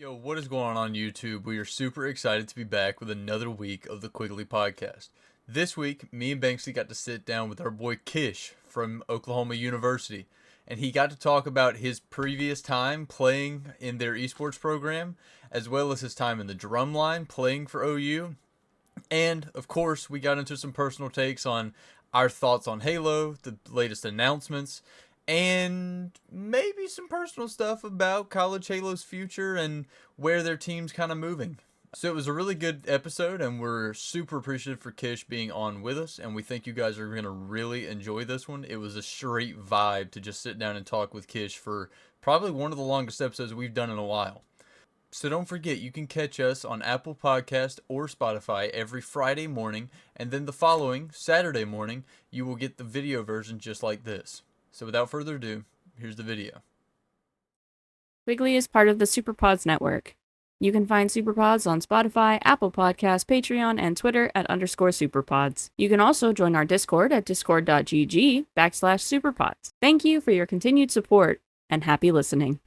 Yo, what is going on YouTube? We are super excited to be back with another week of the Quigley podcast. This week, me and Banksy got to sit down with our boy Kish from Oklahoma University, and he got to talk about his previous time playing in their esports program, as well as his time in the drum line playing for OU. And, of course, we got into some personal takes on our thoughts on Halo, the latest announcements, and maybe some personal stuff about College Halo's future and where their team's kind of moving. So it was a really good episode, and we're super appreciative for Kish being on with us, and we think you guys are going to really enjoy this one. It was a straight vibe to just sit down and talk with Kish for probably one of the longest episodes we've done in a while. So don't forget, you can catch us on Apple Podcast or Spotify every Friday morning, and then the following Saturday morning, you will get the video version just like this. So without further ado, here's the video. Quigley is part of the SuperPods network. You can find SuperPods on Spotify, Apple Podcasts, Patreon, and Twitter at _SuperPods. You can also join our Discord at discord.gg/SuperPods. Thank you for your continued support, and happy listening.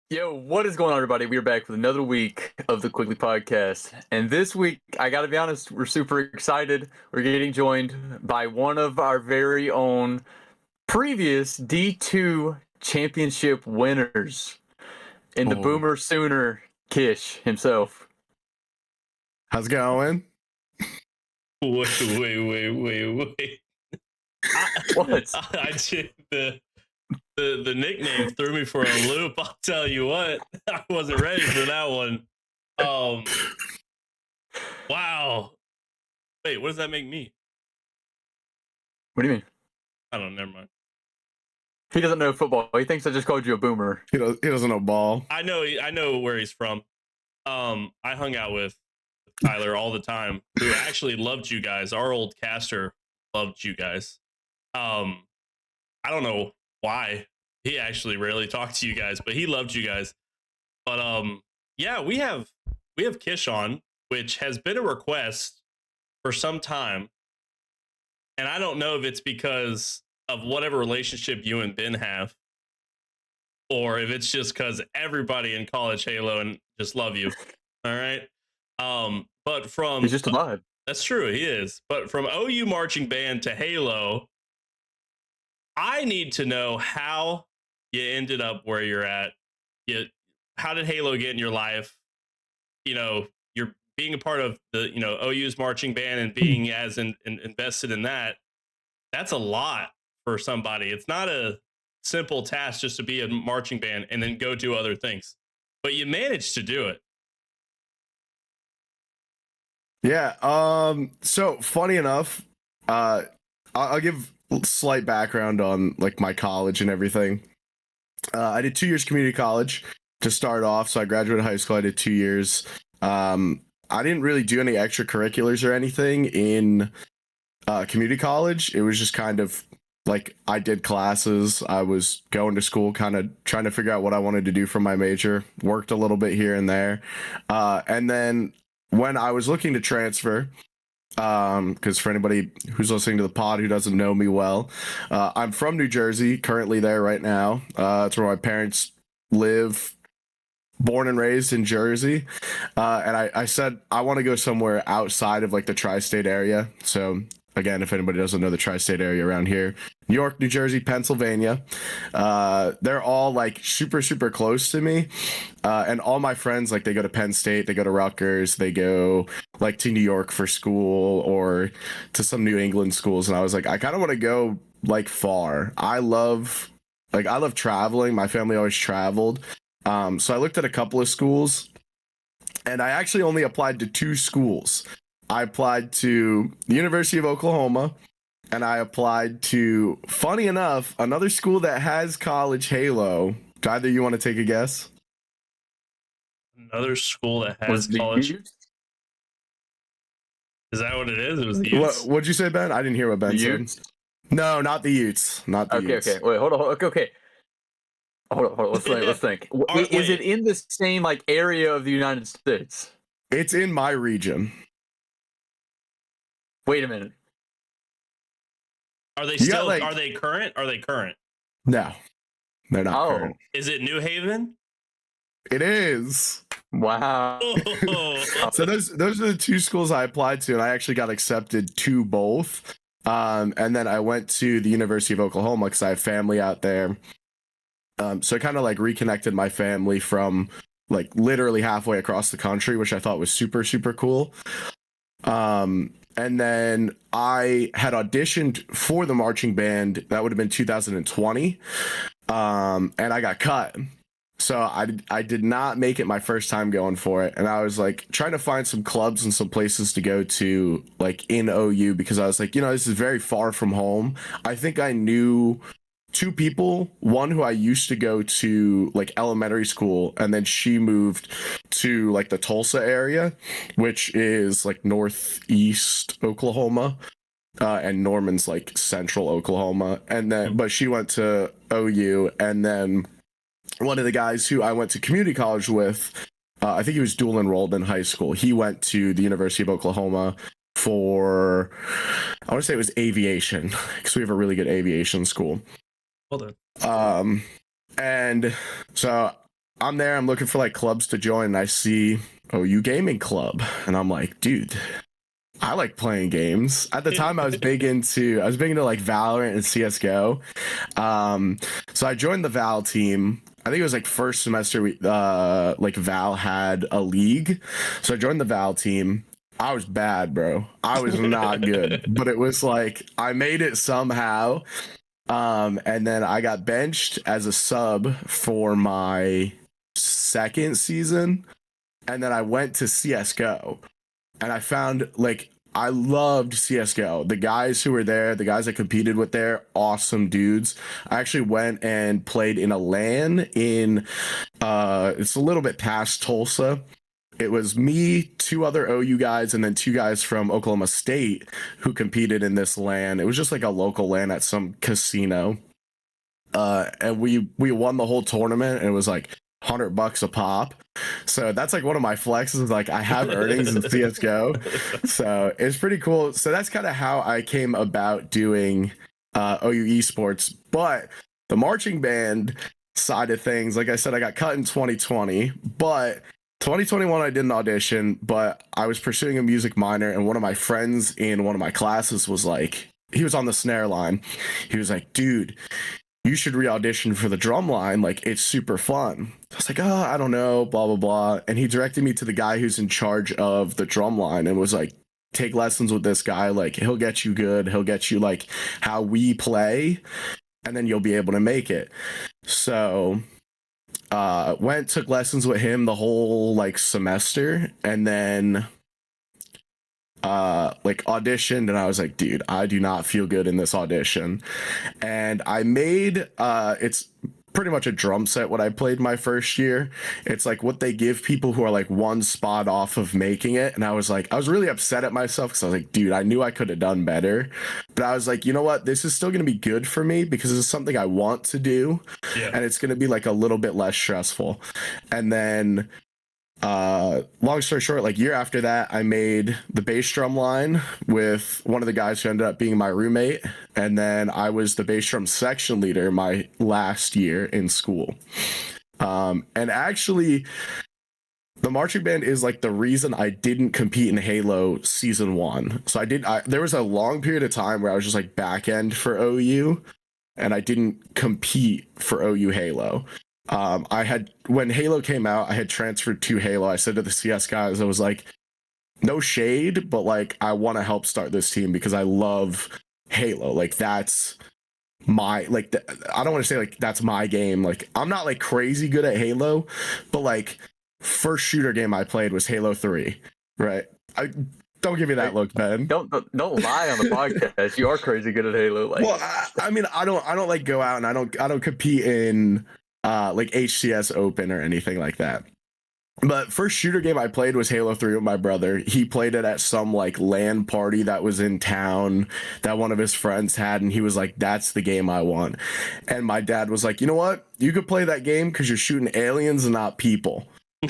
Yo, what is going on, everybody? We are back with another week of the Quigley podcast. And this week, I got to be honest, we're super excited. We're getting joined by one of our very own previous D2 championship winners in the Boomer Sooner, Kish himself. How's it going? Wait. What? The nickname threw me for a loop. I'll tell you what, I wasn't ready for that one. Wow. Wait, what does that make me? What do you mean? I don't know. Never mind. He doesn't know football. He thinks I just called you a boomer. He doesn't know ball. I know where he's from. I hung out with Tyler all the time, who actually loved you guys. Our old caster loved you guys. I don't know why. He actually rarely talked to you guys, but he loved you guys. But yeah, we have Kish on, which has been a request for some time. And I don't know if it's because of whatever relationship you and Ben have, or if it's just because everybody in College Halo and just love you. All right. But from He's just a vibe. That's true, he is. But from OU marching band to Halo, I need to know how you ended up where you're at. How did Halo get in your life? You know, you're being a part of the, OU's marching band and being as invested in that. That's a lot for somebody. It's not a simple task just to be a marching band and then go do other things. But you managed to do it. Yeah. So funny enough, I'll give slight background on like my college and everything. I did 2 years community college to start off. So I graduated high school. I did 2 years. I didn't really do any extracurriculars or anything in community college. It was just kind of like I did classes. I was going to school, kind of trying to figure out what I wanted to do for my major. Worked a little bit here and there. And then when I was looking to transfer, because for anybody who's listening to the pod who doesn't know me well, I'm from New Jersey, currently there right now. It's where my parents live, born and raised in Jersey. And I said I want to go somewhere outside of like the tri-state area. So Again, if anybody doesn't know the tri-state area around here, New York, New Jersey, Pennsylvania, they're all like super, super close to me. And all my friends, like they go to Penn State, they go to Rutgers, they go like to New York for school or to some New England schools. And I was like, I kind of want to go like far. I love traveling. My family always traveled. So I looked at a couple of schools and I actually only applied to 2 schools. I applied to the University of Oklahoma, and I applied to, funny enough, another school that has College Halo. Do either you want to take a guess? Another school that Was has the college. Utes? Is that what it is? It was the Utes. What'd you say, Ben? I didn't hear what Ben The said. Utes? No, not the Utes. Not the Okay, Utes. okay. Wait, hold on. Okay. Hold on. Let's think. Is it in the same like area of the United States? It's in my region. Wait a minute. Are they You still? got, like- Are they current? Are they current? No, they're not Oh, current. Is it New Haven? It is. wow. Oh, So those are the 2 schools I applied to, and I actually got accepted to both. And then I went to the University of Oklahoma because I have family out there. So I kind of like reconnected my family from like literally halfway across the country, which I thought was super, super cool. And then I had auditioned for the marching band. That would have been 2020. And I got cut. So I did not make it my first time going for it. And I was like trying to find some clubs and some places to go to like in OU because I was like, this is very far from home. I think I knew 2 people, one who I used to go to like elementary school, and then she moved to like the Tulsa area, which is like northeast Oklahoma, and Norman's like central Oklahoma. And then, but she went to OU, and then one of the guys who I went to community college with, I think he was dual enrolled in high school. He went to the University of Oklahoma for, I want to say it was aviation, because we have a really good aviation school. Hold on. And so I'm there, I'm looking for like clubs to join, and I see OU Gaming Club, and I'm like, dude, I like playing games. At the time I was big into like Valorant and CS:GO. So I joined the Val team. I think it was like first semester like Val had a league. So I joined the Val team. I was bad, bro. I was not good, but it was like I made it somehow. And then I got benched as a sub for my second season, and then I went to CS:GO, and I found like I loved CS:GO. The guys who were there, the guys I competed with there, awesome dudes. I actually went and played in a LAN in it's a little bit past Tulsa. It was me, 2 other OU guys, and then 2 guys from Oklahoma State who competed in this LAN. It was just like a local LAN at some casino. And we won the whole tournament, and it was like $100 a pop. So that's like one of my flexes. Like I have earnings in CS:GO. So it's pretty cool. So that's kind of how I came about doing OU esports. But the marching band side of things, like I said, I got cut in 2020, but 2021 I did an audition, but I was pursuing a music minor, and one of my friends in one of my classes was like, he was on the snare line. He was like, dude, you should re-audition for the drum line. Like, it's super fun. I was like, I don't know, blah, blah, blah. And he directed me to the guy who's in charge of the drum line and was like, take lessons with this guy. Like, he'll get you good. He'll get you like how we play, and then you'll be able to make it. So took lessons with him the whole like semester, and then like auditioned, and I was like, dude, I do not feel good in this audition. And I made it's pretty much a drum set what I played my first year. It's like what they give people who are like one spot off of making it. And I was really upset at myself because I was like, dude, I knew I could have done better. But I was like, you know what? This is still going to be good for me because this is something I want to do. Yeah. And it's going to be like a little bit less stressful. And then long story short, like year after that, I made the bass drum line with one of the guys who ended up being my roommate, and then I was the bass drum section leader my last year in school. And actually, the marching band is like the reason I didn't compete in Halo season 1. So there was a long period of time where I was just like back end for OU, and I didn't compete for OU Halo. When Halo came out, I had transferred to Halo. I said to the CS guys, I was like, no shade, but like I want to help start this team because I love Halo. Like that's my I don't want to say like that's my game. Like I'm not like crazy good at Halo, but like first shooter game I played was Halo 3, right? Don't give me that look, Ben. Don't lie on the podcast. You are crazy good at Halo. Like, well, I mean, I don't like go out and I don't compete in like HCS Open or anything like that. But first shooter game I played was Halo 3 with my brother. He played it at some like LAN party that was in town that one of his friends had, and he was like, "That's the game I want." And my dad was like, "You know what? You could play that game because you're shooting aliens and not people."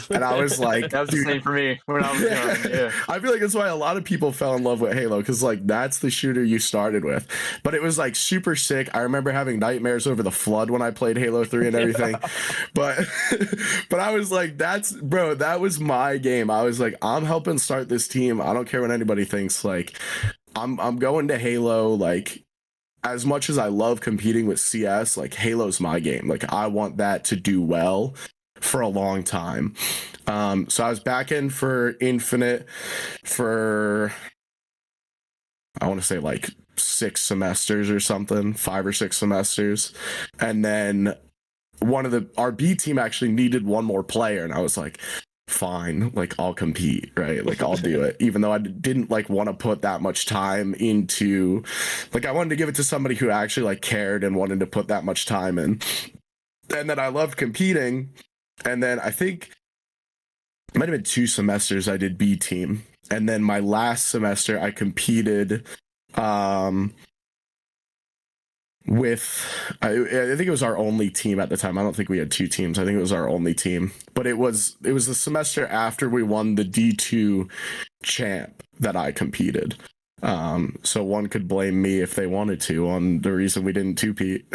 And I was like, that was the same for me when I was young. Yeah. I feel like that's why a lot of people fell in love with Halo, because like that's the shooter you started with. But it was like super sick. I remember having nightmares over the flood when I played Halo 3 and everything. but I was like, that was my game. I was like, I'm helping start this team. I don't care what anybody thinks. Like I'm going to Halo. Like as much as I love competing with CS, like Halo's my game. Like I want that to do well for a long time. So I was back in for Infinite for, I want to say like 6 semesters or something, 5 or 6 semesters. And then our B team actually needed one more player. And I was like, fine, like I'll compete, right? Like I'll do it. Even though I didn't like want to put that much time into, like I wanted to give it to somebody who actually like cared and wanted to put that much time in. And then I loved competing. And then I think it might have been 2 semesters I did B team. And then my last semester I competed with, I think it was our only team at the time. I don't think we had 2 teams. I think it was our only team. But it was the semester after we won the D2 champ that I competed. So one could blame me if they wanted to on the reason we didn't two-peat.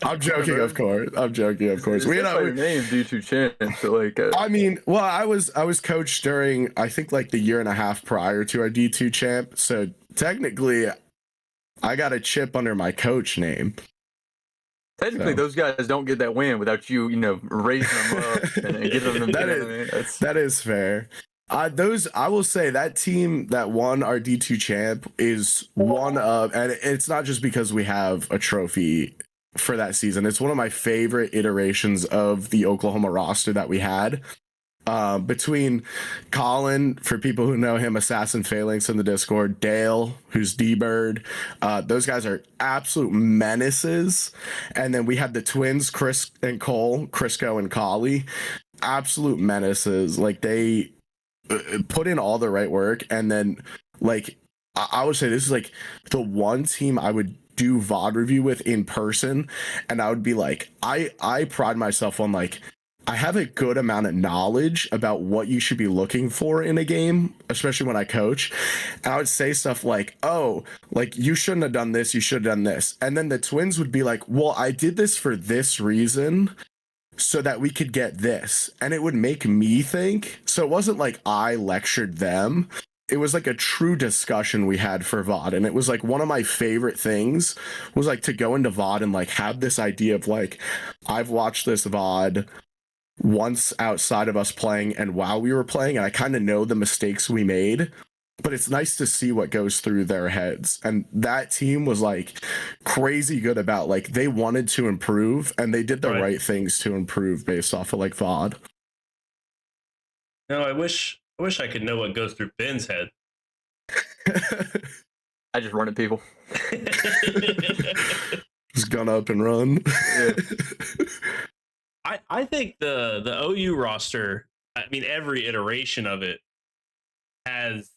I'm joking, of course. We had our name D2 champ. So like, I mean, well, I was coached during I think like the year and a half prior to our D2 champ. So technically, I got a chip under my coach name. Technically, those guys don't get that win without you, raising them up and giving them. That is fair. I will say that team that won our D2 champ is one of, and it's not just because we have a trophy for that season. It's one of my favorite iterations of the Oklahoma roster that we had. Between Colin, for people who know him, Assassin Phalanx in the Discord, Dale, who's D-Bird, those guys are absolute menaces. And then we had the twins, Chris and Cole, Crisco and Collie, absolute menaces. Like they put in all the right work. And then like I would say this is like the one team I would do VOD review with in person, and I would be like, I pride myself on like I have a good amount of knowledge about what you should be looking for in a game, especially when I coach. And I would say stuff like, oh, like you shouldn't have done this, you should have done this. And then the twins would be like, well, I did this for this reason so that we could get this. And it would make me think. So it wasn't like I lectured them. It was like a true discussion we had for VOD. And it was like one of my favorite things was like to go into VOD and like have this idea of like, I've watched this VOD once outside of us playing and while we were playing, and I kind of know the mistakes we made, but it's nice to see what goes through their heads. And that team was like crazy good about like they wanted to improve and they did the right things to improve based off of like VOD. No, I wish I could know what goes through Ben's head. I just run at people. Just gun up and run. Yeah. I think the OU roster, I mean, every iteration of it has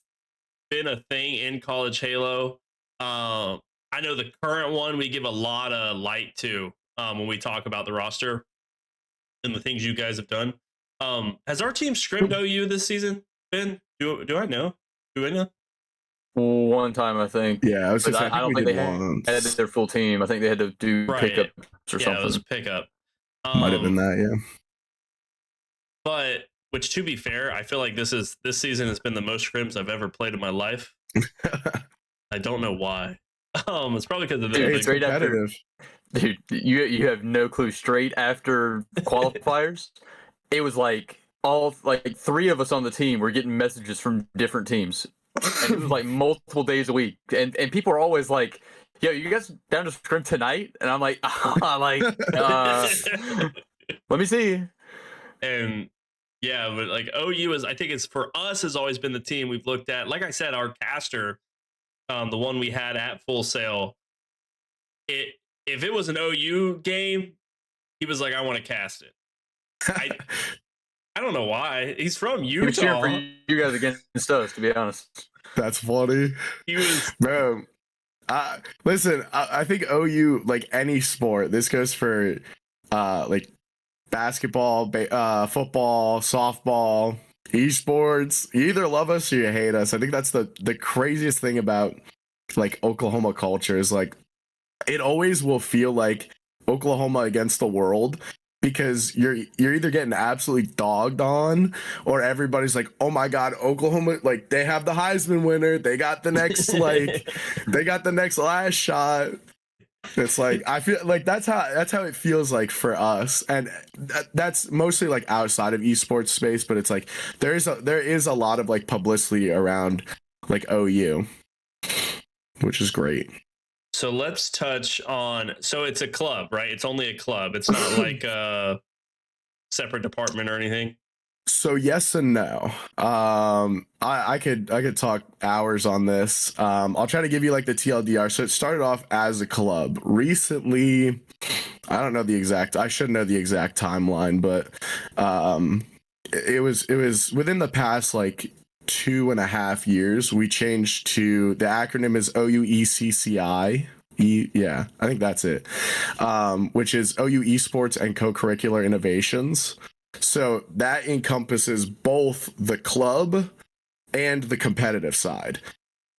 been a thing in College Halo. I know the current one we give a lot of light to when we talk about the roster and the things you guys have done. Has our team scrimmed OU this season, Ben? Do I know? Do I know? One time, I think. Yeah, I don't think they had their full team. I think they had to do pickups or something. Yeah, it was a pickup. Might have been that, yeah. But Which, to be fair, I feel like this season has been the most scrims I've ever played in my life. I don't know why. It's probably because of It's Straight after- competitive. Dude, you have no clue. Straight after qualifiers, it was like all like 3 of us on the team were getting messages from different teams, and it was like multiple days a week. And people are always like, "Yo, you guys down to scrim tonight?" And I'm like, "Let me see." And yeah, but like OU is, I think it's for us has always been the team we've looked at. Like I said, our caster, the one we had at Full Sail, if it was an OU game, he was like, I want to cast it. I don't know why. He's from He was cheering Utah. for you guys against us, to be honest. That's funny. He was, Bro, listen, I think OU, like any sport, this goes for like basketball, football, softball, esports. You either love us or you hate us. I think that's the craziest thing about like Oklahoma culture is like it always will feel like Oklahoma against the world, because you're either getting absolutely dogged on, or everybody's like, oh my god, Oklahoma, like they have the Heisman winner, they got the next like they got the next last shot. It's like I feel like that's how it feels like for us, and that's mostly like outside of esports space, but it's like there is a lot of like publicity around like OU, which is great. so let's touch on, so it's a club, right? It's only a club. It's not like a separate department or anything. So yes and no. I could talk hours on this. I'll try to give you like the TLDR. So it started off as a club. Recently, I don't know the exact. I should know the exact timeline, but it was within the past like 2.5 years. We changed to, the acronym is OUECCI. Yeah, I think that's it. Which is OU Esports and Co-Curricular Innovations. So that encompasses both the club and the competitive side,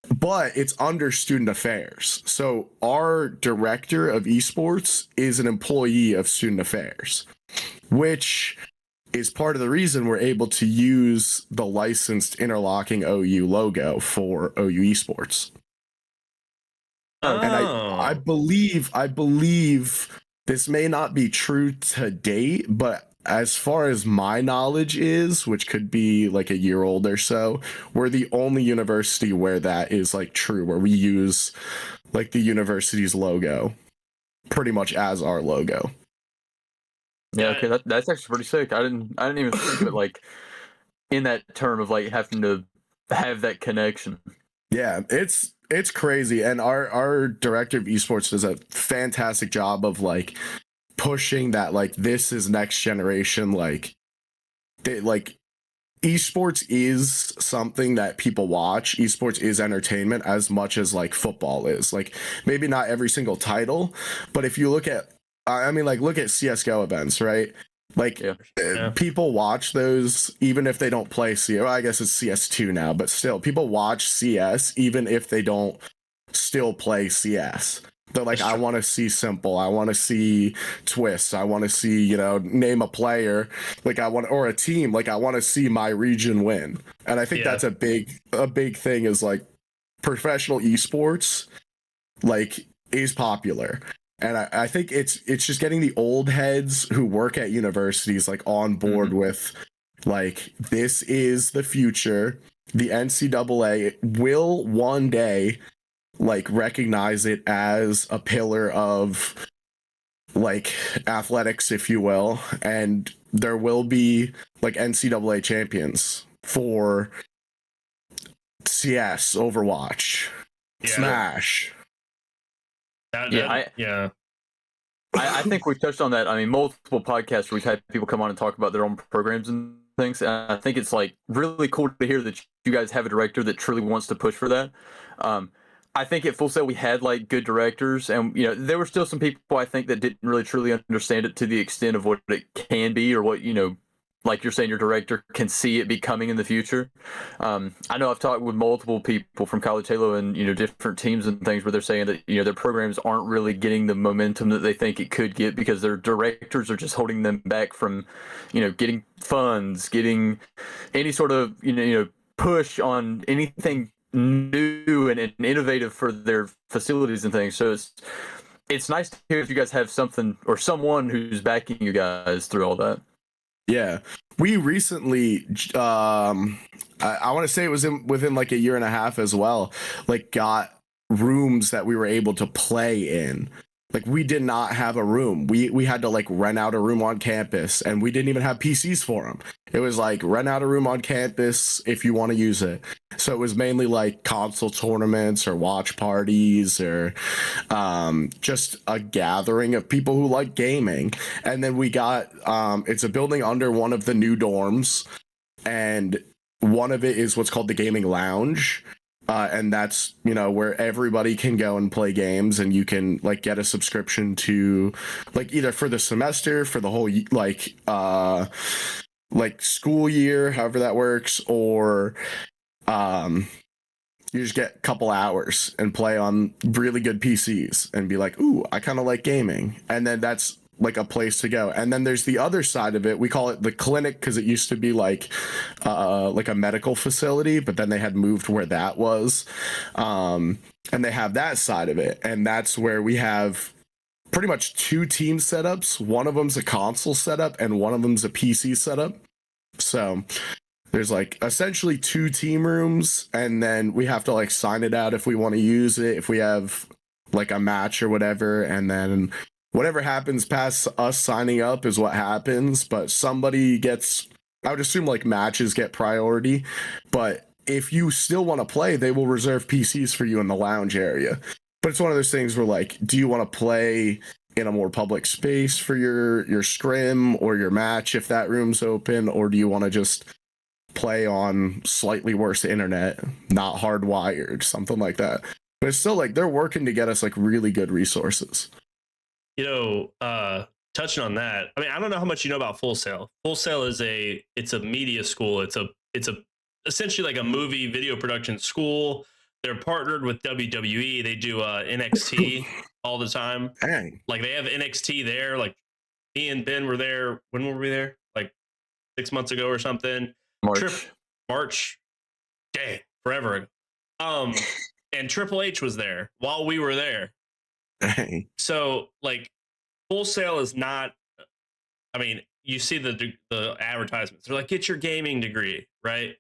but it's under student affairs. So our director of esports is an employee of student affairs, which is part of the reason we're able to use the licensed interlocking OU logo for OU Esports. Oh. And I believe this may not be true to date, but as far as my knowledge is, which could be like a year old or so, we're the only university where that is like true, where we use like the university's logo pretty much as our logo. Yeah, okay, that's actually pretty sick. I didn't even think of it like in that term of like having to have that connection. Yeah, it's crazy, and our director of esports does a fantastic job of like pushing that, like this is next generation, like esports is something that people watch. Esports is entertainment as much as like football is. Like maybe not every single title, but if you look at look at CS:GO events, right? Like people watch those even if they don't play CS. Well, I guess it's CS2 now, but still people watch CS even if they don't still play CS. They're like, I want to see Simple, I want to see Twist, I want to see, name a player, like or a team, like I want to see my region win. And I think that's a big thing, is like professional esports like is popular. And I think it's just getting the old heads who work at universities like on board with like, this is the future. The NCAA will one day like recognize it as a pillar of like athletics, if you will, and there will be like NCAA champions for CS, Overwatch, Smash. I think we've touched on that. I mean, multiple podcasts where we've had people come on and talk about their own programs and things. And I think it's like really cool to hear that you guys have a director that truly wants to push for that. I think at Full Sail we had like good directors, and there were still some people I think that didn't really truly understand it to the extent of what it can be or what like you're saying, your director can see it becoming in the future. I know I've talked with multiple people from College Halo and different teams and things where they're saying that their programs aren't really getting the momentum that they think it could get because their directors are just holding them back from getting funds, getting any sort of push on anything new and innovative for their facilities and things. So it's nice to hear if you guys have something or someone who's backing you guys through all that. Yeah, we recently, I want to say it was within like a year and a half as well, like got rooms that we were able to play in. Like we did not have a room. We had to like rent out a room on campus, and we didn't even have PCs for them. It was like rent out a room on campus if you want to use it. So it was mainly like console tournaments or watch parties or just a gathering of people who like gaming. And then we got it's a building under one of the new dorms, and one of it is what's called the gaming lounge. And that's where everybody can go and play games, and you can like get a subscription to like either for the semester, for the whole like school year, however that works, or you just get a couple hours and play on really good PCs and be like, ooh, I kind of like gaming. And then that's like a place to go. And then there's the other side of it. We call it the clinic because it used to be like a medical facility, but then they had moved where that was. And they have that side of it. And that's where we have pretty much two team setups. One of them's a console setup and one of them's a PC setup. So there's like essentially two team rooms, and then we have to like sign it out if we want to use it, if we have like a match or whatever. And then whatever happens past us signing up is what happens. But somebody gets, I would assume like matches get priority. But if you still want to play, they will reserve PCs for you in the lounge area. But it's one of those things where like, do you want to play in a more public space for your scrim or your match if that room's open, or do you want to just play on slightly worse internet, not hardwired, something like that? But it's still like they're working to get us like really good resources. Touching on that, I mean, I don't know how much you know about Full Sail. Full Sail is it's a media school. It's a essentially like a movie video production school. They're partnered with WWE. They do NXT all the time. Dang. Like they have NXT there. Like me and Ben were there. When were we there? Like 6 months ago or something. March. Dang, forever ago. And Triple H was there while we were there. Dang. So like Full Sail is not, I mean, you see the advertisements. They're like, get your gaming degree, right?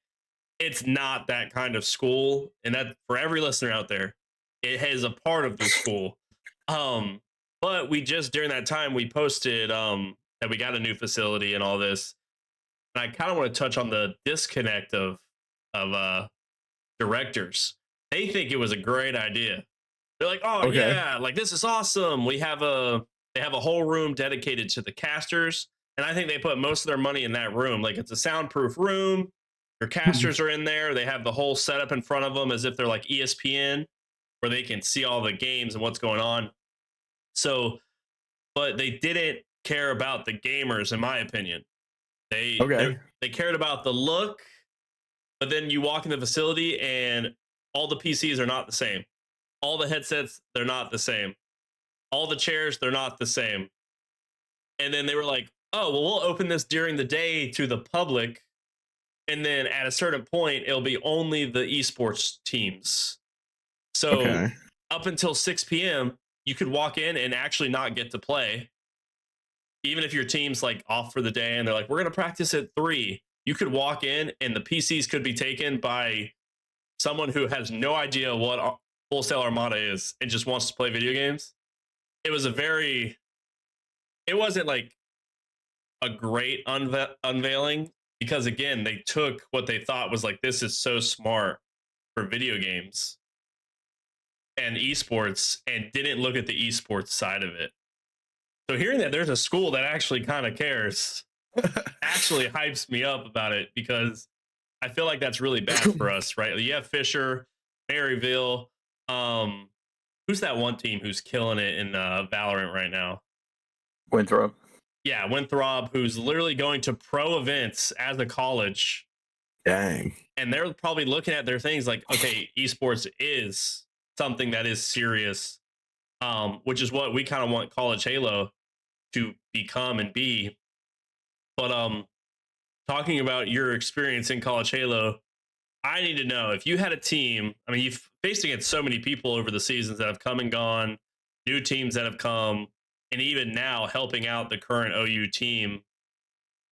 It's not that kind of school. And that, for every listener out there, it has a part of the school. But we just, during that time, we posted that we got a new facility and all this. And I kind of want to touch on the disconnect of directors. They think it was a great idea. They're like, oh, okay, yeah, like this is awesome. They have a whole room dedicated to the casters. And I think they put most of their money in that room. Like it's a soundproof room. Your casters are in there. They have the whole setup in front of them as if they're like ESPN, where they can see all the games and what's going on. So, but they didn't care about the gamers, in my opinion. They cared about the look, but then you walk in the facility and all the PCs are not the same. All the headsets, they're not the same. All the chairs, they're not the same. And then they were like, oh, well, we'll open this during the day to the public. And then at a certain point, it'll be only the esports teams. So up until 6 p.m., you could walk in and actually not get to play. Even if your team's like off for the day and they're like, we're going to practice at 3, you could walk in and the PCs could be taken by someone who has no idea what Full Sail Armada is and just wants to play video games. It wasn't like a great unveiling because, again, they took what they thought was like, this is so smart for video games and esports, and didn't look at the esports side of it. So hearing that there's a school that actually kind of cares actually hypes me up about it, because I feel like that's really bad for us, right? You have Fisher, Maryville. Who's that one team who's killing it in Valorant right now? Winthrop. Yeah, Winthrop, who's literally going to pro events as a college. Dang. And they're probably looking at their things like, okay, esports is something that is serious, which is what we kind of want College Halo to become and be. But talking about your experience in College Halo, I need to know if you had a team. I mean, you've faced against so many people over the seasons that have come and gone, new teams that have come, and even now helping out the current OU team,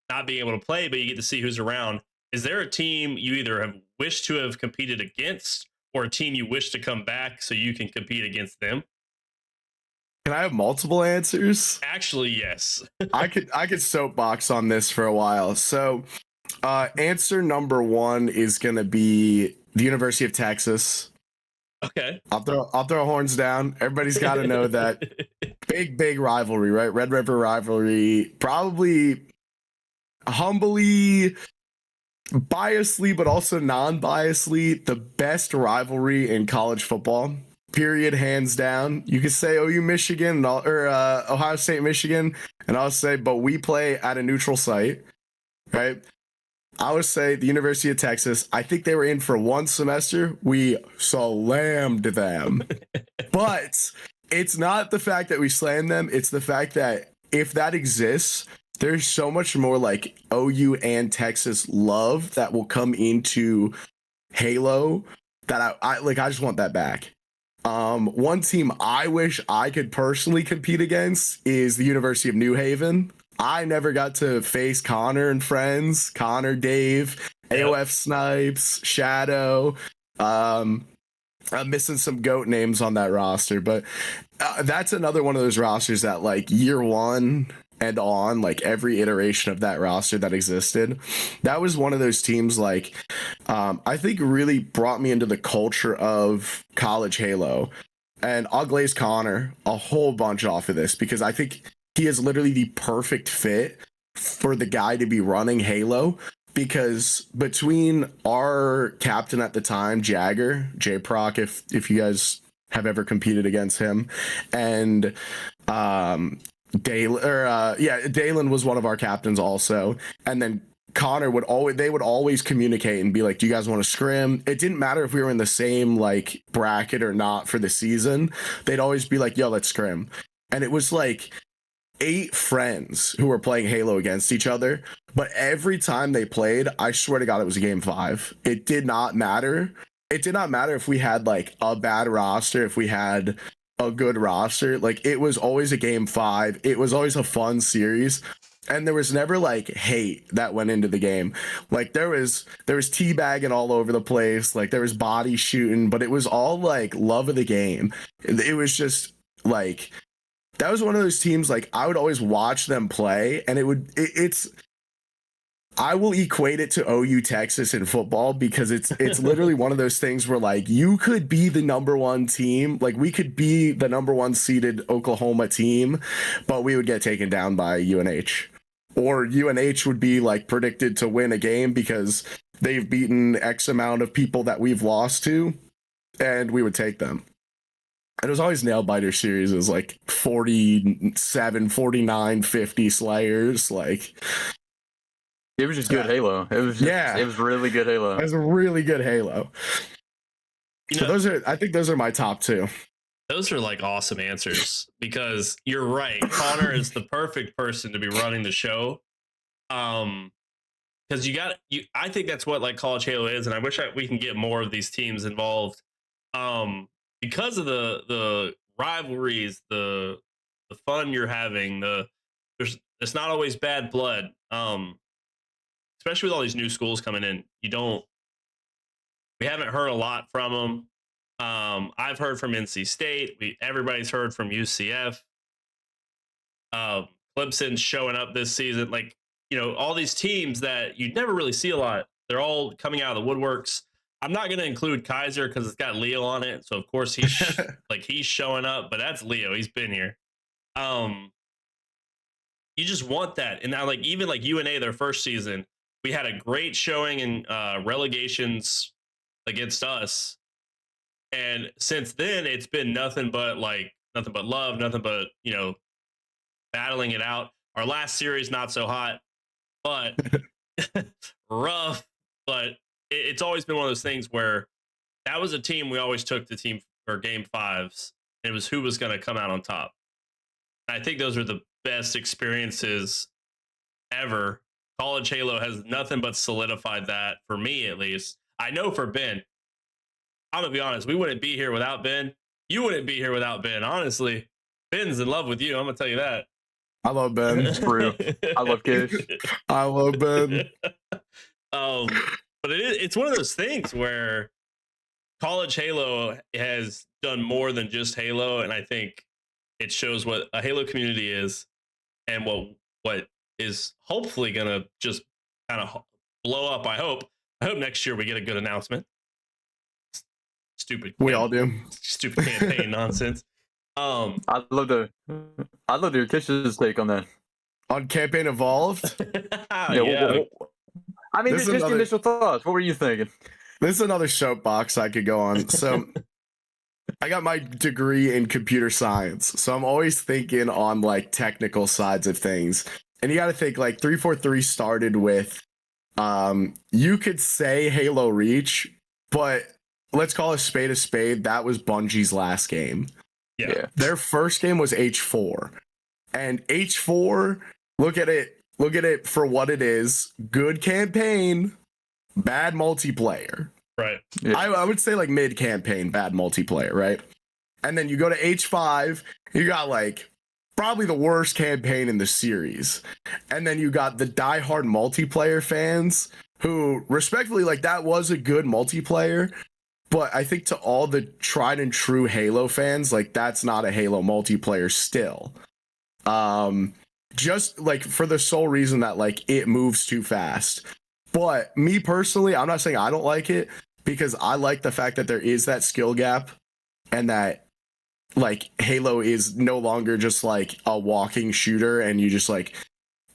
not being able to play, but you get to see who's around. Is there a team you either have wished to have competed against or a team you wish to come back so you can compete against them? Can I have multiple answers? Actually, yes. I could soapbox on this for a while. So, answer number one is gonna be the University of Texas. Okay. I'll throw horns down. Everybody's got to know that big rivalry, right? Red River rivalry. Probably humbly, biasly, but also non-biasly, the best rivalry in college football. Period, hands down. You could say OU Michigan or Ohio State Michigan, and I'll say, but we play at a neutral site, right? I would say the University of Texas. I think they were in for one semester. We slammed them, but it's not the fact that we slammed them. It's the fact that if that exists, there's so much more like OU and Texas love that will come into Halo that I just want that back. One team I wish I could personally compete against is the University of New Haven. I never got to face Connor and friends, Connor, Dave, AOF Snipes, Shadow. I'm missing some GOAT names on that roster, but that's another one of those rosters that like year one and on, like every iteration of that roster that existed, that was one of those teams like I think really brought me into the culture of College Halo. And I'll glaze Connor a whole bunch off of this because I think he is literally the perfect fit for the guy to be running Halo, because between our captain at the time, Jagger, J-Proc, if you guys have ever competed against him, and Dalen was one of our captains also, and then Connor would always communicate and be like, do you guys want to scrim? It didn't matter if we were in the same like bracket or not for the season. They'd always be like, yo, let's scrim. And it was like 8 friends who were playing Halo against each other, but every time they played, I swear to God, it was a game 5. It did not matter. It did not matter if we had like a bad roster, if we had a good roster. Like it was always a game 5. It was always a fun series. And there was never like hate that went into the game. Like there was teabagging all over the place. Like there was body shooting, but it was all like love of the game. It was just like, that was one of those teams, like I would always watch them play, and I will equate it to OU Texas in football because it's literally one of those things where like you could be the number 1 team, like we could be the number 1 seeded Oklahoma team, but we would get taken down by UNH. Or UNH would be like predicted to win a game because they've beaten X amount of people that we've lost to, and we would take them. It was always nail biter series. It was like 47, 49, 50 Slayers. Like it was just good Halo. It was really good Halo. It was a really good Halo. So I think those are my top 2. Those are like awesome answers because you're right. Connor is the perfect person to be running the show. Because I think that's what like College Halo is, and I wish we can get more of these teams involved. Because of the rivalries, the fun you're having, it's not always bad blood. Especially with all these new schools coming in, we haven't heard a lot from them. I've heard from NC State. Everybody's heard from UCF. Clemson's showing up this season. Like, all these teams that you never really see a lot. They're all coming out of the woodworks. I'm not going to include Kaiser because it's got Leo on it. So, of course, he's showing up. But that's Leo. He's been here. You just want that. And now, like, even like UNA, their first season, we had a great showing in relegations against us. And since then, it's been nothing but love, nothing but, battling it out. Our last series not so hot, but rough. But it's always been one of those things where that was a team we always took the team for game fives. It was who was going to come out on top. And I think those are the best experiences ever. College Halo has nothing but solidified that for me, at least. I know for Ben, I'm gonna be honest, we wouldn't be here without Ben. You wouldn't be here without Ben. Honestly, Ben's in love with you. I'm gonna tell you that. I love Ben. True. I love Kish. I love Ben. But it's one of those things where College Halo has done more than just Halo, and I think it shows what a Halo community is and what is hopefully gonna just kind of blow up. I hope next year we get a good announcement. We all do. Stupid campaign nonsense. I'd love to hear Kish's take on that. On Campaign Evolved? Yeah. I mean, This just is another- initial thoughts. What were you thinking? This is another soapbox I could go on. So I got my degree in computer science. So I'm always thinking on like technical sides of things. And you got to think like 343 started with, you could say Halo Reach, but let's call a spade. That was Bungie's last game. Yeah. Their first game was H4. And H4, look at it for what it is. Good campaign, bad multiplayer. Right. Yeah. I would say like mid campaign, bad multiplayer, right? And then you go to H5, you got like probably the worst campaign in the series. And then you got the diehard multiplayer fans who respectfully, like that was a good multiplayer. But I think to all the tried and true Halo fans, like that's not a Halo multiplayer still. Just like for the sole reason that like it moves too fast. But me personally, I'm not saying I don't like it because I like the fact that there is that skill gap and that like Halo is no longer just like a walking shooter and you just like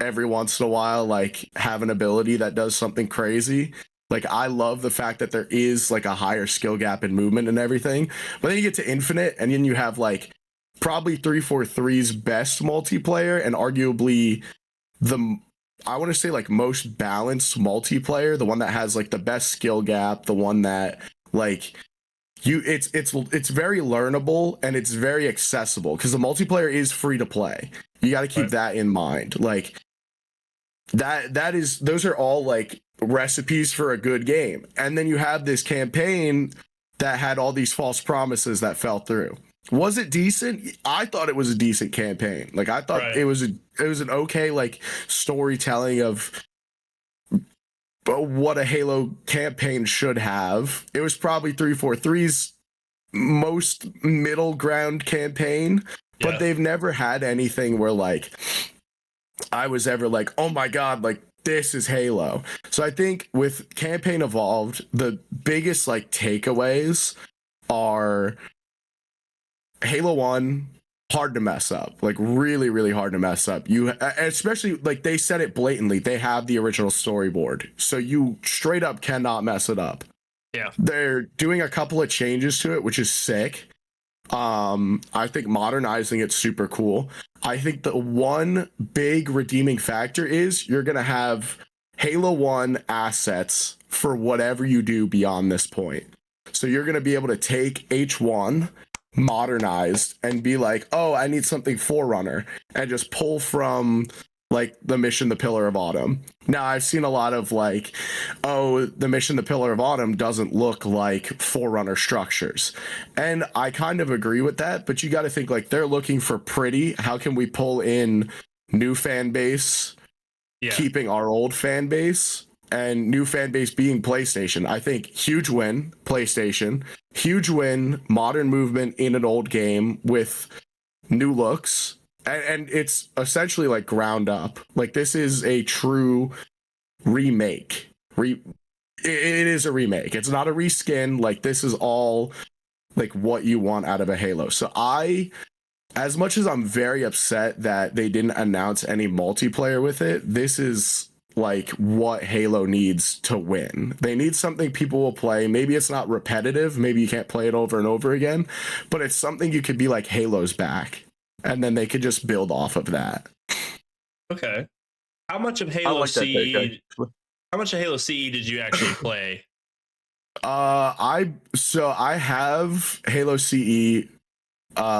every once in a while like have an ability that does something crazy. Like I love the fact that there is like a higher skill gap in movement and everything. But then you get to Infinite and then you have like probably 343's best multiplayer and arguably I want to say like most balanced multiplayer, the one that has like the best skill gap, the one that like it's very learnable and it's very accessible because the multiplayer is free to play. You got to keep that in mind. Like those are all like recipes for a good game. And then you have this campaign that had all these false promises that fell through. Was it decent? I thought it was a decent campaign. Like I thought it was an okay like storytelling of what a Halo campaign should have. It was probably 343's most middle ground campaign, but they've never had anything where like I was ever like, oh my god, like this is Halo. So I think with Campaign Evolved, the biggest like takeaways are Halo 1, hard to mess up, like really, really hard to mess up. You especially like they said it blatantly. They have the original storyboard, so you straight up cannot mess it up. Yeah, they're doing a couple of changes to it, which is sick. I think modernizing it's super cool. I think the one big redeeming factor is you're gonna have Halo 1 assets for whatever you do beyond this point. So you're gonna be able to take H1 modernized and be like, oh, I need something Forerunner, and just pull from like the mission The Pillar of Autumn. Now I've seen a lot of like, oh, the mission The Pillar of Autumn doesn't look like Forerunner structures, and I kind of agree with that, but you got to think like they're looking for pretty, how can we pull in new fan base, keeping our old fan base, and new fan base being PlayStation. I think huge win, PlayStation. Huge win, modern movement in an old game with new looks. And it's essentially like ground up. Like this is a true remake. It is a remake. It's not a reskin. Like this is all like what you want out of a Halo. So as much as I'm very upset that they didn't announce any multiplayer with it, this is like what Halo needs to win. They need something people will play. Maybe it's not repetitive. Maybe you can't play it over and over again, but it's something you could be like, Halo's back. And then they could just build off of that. Okay. How much of I Halo like that take, CE? actually. How much of Halo CE did you actually play? I have Halo CE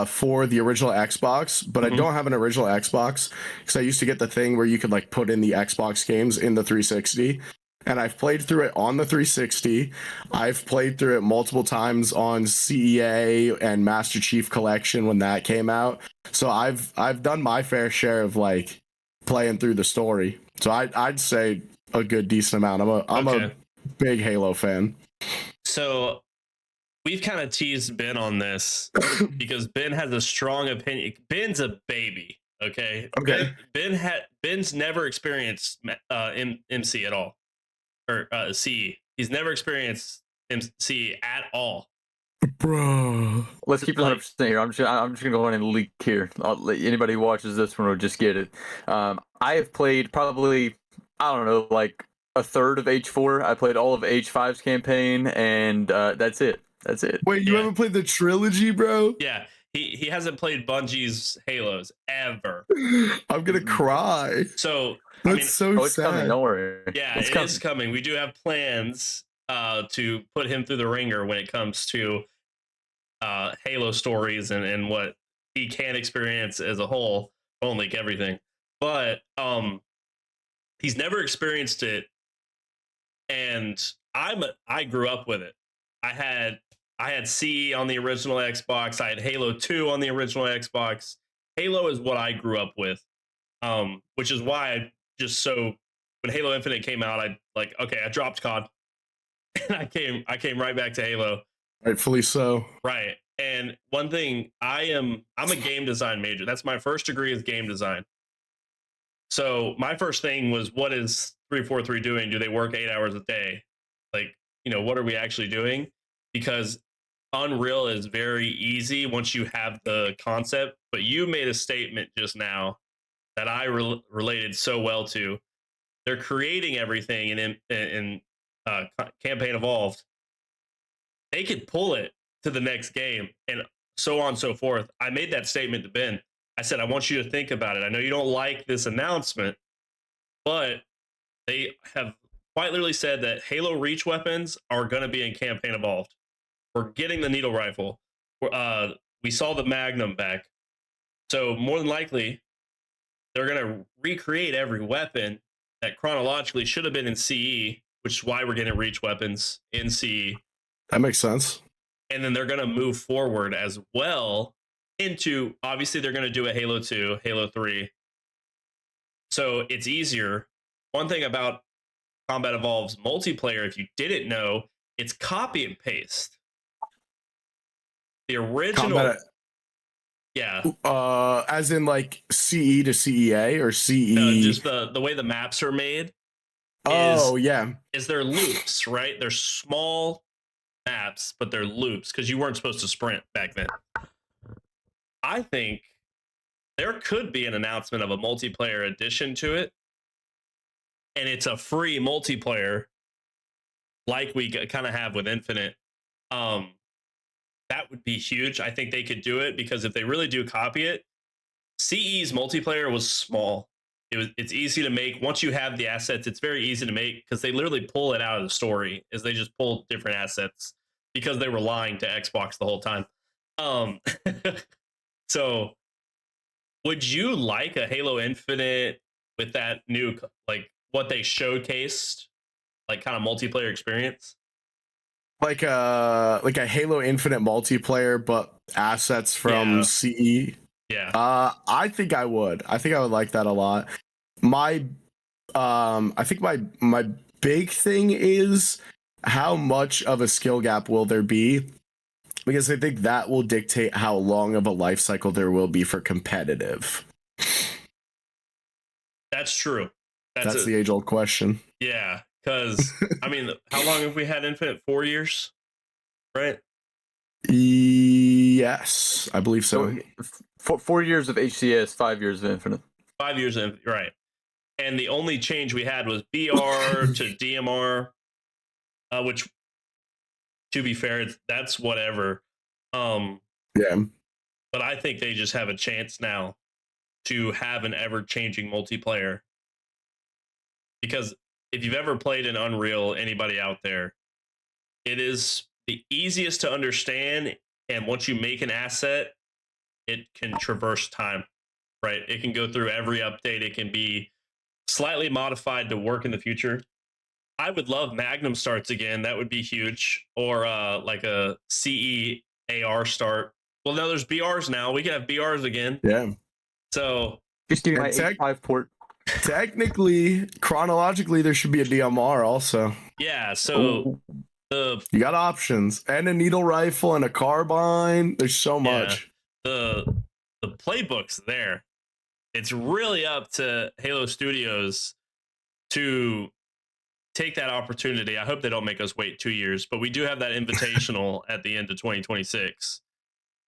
for the original Xbox, but I Mhm. don't have an original Xbox because I used to get the thing where you could like put in the Xbox games in the 360. And I've played through it on the 360. I've played through it multiple times on CEA and Master Chief Collection when that came out. So I've done my fair share of like playing through the story. So I'd say a good decent amount. I'm a Okay. big Halo fan. So we've kind of teased Ben on this because Ben has a strong opinion. Ben's a baby. Okay. Okay. Ben's never experienced MC at all, or CE. He's never experienced MC at all. Bro. Let's keep it Like- 100% here. I'm just gonna go ahead and leak here. I'll let anybody who watches this one will just get it. I have played probably, I don't know, like a third of H4. I played all of H5's campaign, and that's it. That's it. Wait, you Yeah. haven't played the trilogy, bro? Yeah, he hasn't played Bungie's Halos ever. I'm gonna cry. So That's so Oh, it's sad. coming. Don't worry. yeah, it's it is coming. We do have plans to put him through the ringer when it comes to Halo stories and what he can experience as a whole. Won't leak everything, but he's never experienced it, and I grew up with it. I had CE on the original Xbox. I had Halo 2 on the original Xbox. Halo is what I grew up with, which is why I just so when Halo Infinite came out, I like okay, I dropped COD and I came right back to Halo. Rightfully so. Right. And one thing I'm a game design major. That's my first degree is game design. So my first thing was what is 343 doing? Do they work 8 hours a day? Like, what are we actually doing? Because Unreal is very easy once you have the concept, but you made a statement just now that I related so well to. They're creating everything in Campaign Evolved. They could pull it to the next game and so on and so forth. I made that statement to Ben. I said, I want you to think about it. I know you don't like this announcement, but they have quite literally said that Halo Reach weapons are going to be in Campaign Evolved. We're getting the needle rifle. We saw the Magnum back. So more than likely, they're going to recreate every weapon that chronologically should have been in CE, which is why we're getting Reach weapons in CE. That makes sense. And then they're going to move forward as well into, obviously, they're going to do a Halo 2, Halo 3. So it's easier. One thing about Combat Evolved's multiplayer, if you didn't know, it's copy and paste. The original. Yeah. As in like CE to CEA or CE. No, just the way the maps are made. Yeah. Is they're loops, right? They're small maps, but they're loops because you weren't supposed to sprint back then. I think there could be an announcement of a multiplayer addition to it, and it's a free multiplayer like we kind of have with Infinite. That would be huge. I think they could do it because if they really do copy it, CE's multiplayer was small. It's easy to make. Once you have the assets, it's very easy to make because they literally pull it out of the story. Is they just pull different assets because they were lying to Xbox the whole time. So would you like a Halo Infinite with that new, like what they showcased, like kind of multiplayer experience? Like a Halo Infinite multiplayer, but assets from Yeah. CE. Yeah. I think I would. I think I would like that a lot. I think my big thing is how much of a skill gap will there be? Because I think that will dictate how long of a life cycle there will be for competitive. That's true. That's the age-old question. Yeah, because I mean, how long have we had Infinite? 4 years, right? Yes, I believe so. 4 years of HCS, 5 years of Infinite. 5 years in, right? And the only change we had was BR to DMR, which, to be fair, that's whatever. Yeah. But I think they just have a chance now to have an ever-changing multiplayer. Because if you've ever played in Unreal, anybody out there, it is the easiest to understand. And once you make an asset, it can traverse time, right? It can go through every update. It can be slightly modified to work in the future. I would love Magnum starts again. That would be huge. Or like a CEAR start. Well, no, there's BRs now. We can have BRs again. Yeah. So Just give me my And tech- H5 port. Technically, chronologically, there should be a DMR also. yeah, so the You got options and a needle rifle and a carbine. There's so much. the playbook's there. It's really up to Halo Studios to take that opportunity. I hope they don't make us wait 2 years, but we do have that invitational at the end of 2026.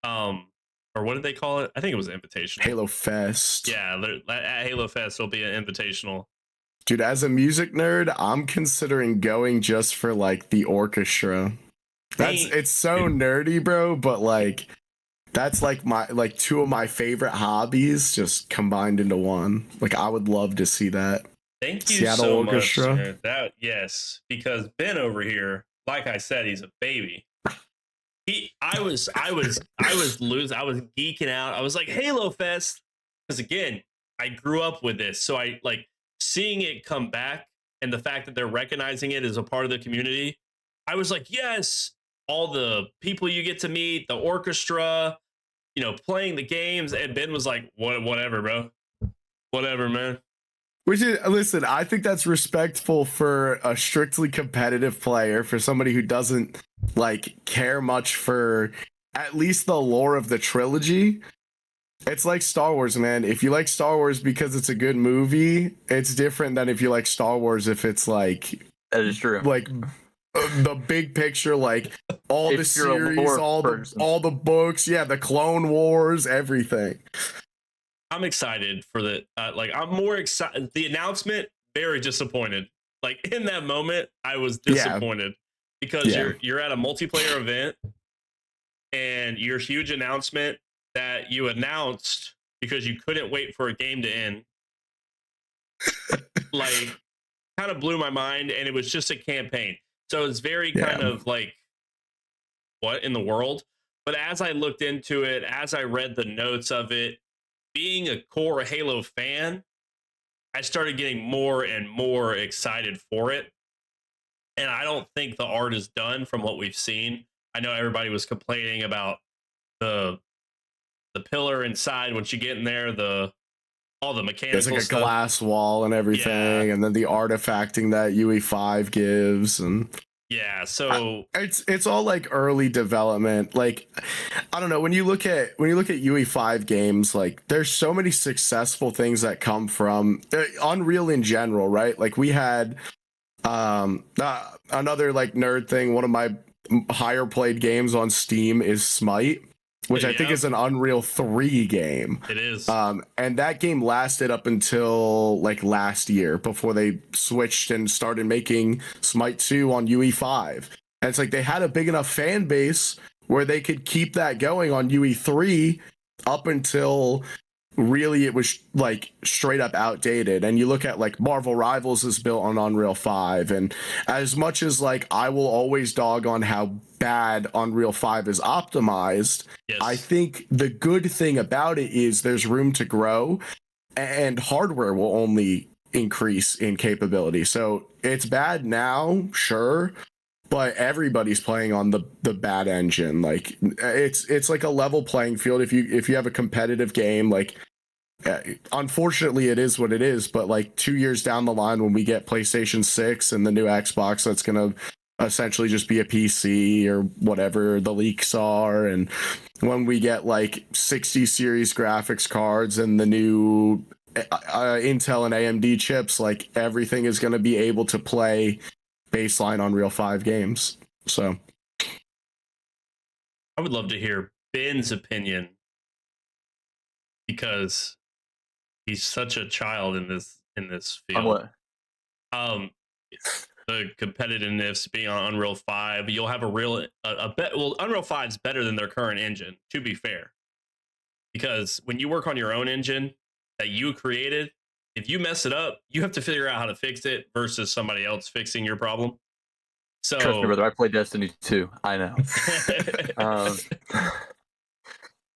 Or what did they call it? I think it was invitational. Halo Fest. Yeah, at Halo Fest will be an invitational. Dude, as a music nerd, I'm considering going just for like the orchestra. It's so nerdy, bro, but like that's like my two of my favorite hobbies just combined into one. Like I would love to see that. Thank you Seattle so Orchestra. much. That yes, because Ben over here, like I said, he's a baby. I was geeking out. I was like Halo Fest because again, I grew up with this, so I like seeing it come back and the fact that they're recognizing it as a part of the community. I was like, yes, all the people you get to meet, the orchestra, you know, playing the games, and Ben was like, whatever, bro, whatever, man. Which is, listen, I think that's respectful for a strictly competitive player, for somebody who doesn't like care much for at least the lore of the trilogy. It's like Star Wars, man. If you like Star Wars because it's a good movie, it's different than if you like Star Wars if it's like That is true. like the big picture, like all the If you're a series, lore all person. the books, yeah, the Clone Wars, everything. I'm excited for the like I'm more excited. The announcement, very disappointed. Like in that moment, I was disappointed because you're at a multiplayer event and your huge announcement that you announced because you couldn't wait for a game to end. Like kind of blew my mind, and it was just a campaign. So it's very kind of like what in the world? But as I looked into it, as I read the notes of it, being a core Halo fan, I started getting more and more excited for it. And I don't think the art is done from what we've seen. I know everybody was complaining about the pillar inside once you get in there, all the mechanical There's like a stuff. glass wall and everything, and then the artifacting that UE5 gives, and Yeah, so it's all like early development. Like I don't know, when you look at UE5 games, like there's so many successful things that come from Unreal in general, right? Like we had another like nerd thing, one of my higher played games on Steam is Smite, which I think is an Unreal 3 game. it is. And that game lasted up until like last year before they switched and started making Smite 2 on UE5. And it's like they had a big enough fan base where they could keep that going on UE3 up until really it was like straight up outdated. And you look at like Marvel Rivals is built on Unreal 5, and as much as like I will always dog on how bad Unreal 5 is optimized, Yes. I think the good thing about it is there's room to grow, and hardware will only increase in capability. So it's bad now, sure, but everybody's playing on the bad engine. Like it's like a level playing field. If you have a competitive game, like unfortunately it is what it is, but like 2 years down the line when we get PlayStation 6 and the new Xbox that's going to essentially just be a PC or whatever the leaks are, and when we get like 60 series graphics cards and the new Intel and AMD chips, like everything is going to be able to play baseline Unreal 5 games. So I would love to hear Ben's opinion because he's such a child in this field. On what? The competitiveness being on Unreal 5, you'll have Unreal 5 is better than their current engine, to be fair. Because when you work on your own engine, that you created, if you mess it up, you have to figure out how to fix it versus somebody else fixing your problem. So Trust me, brother. I play Destiny 2. I know. um,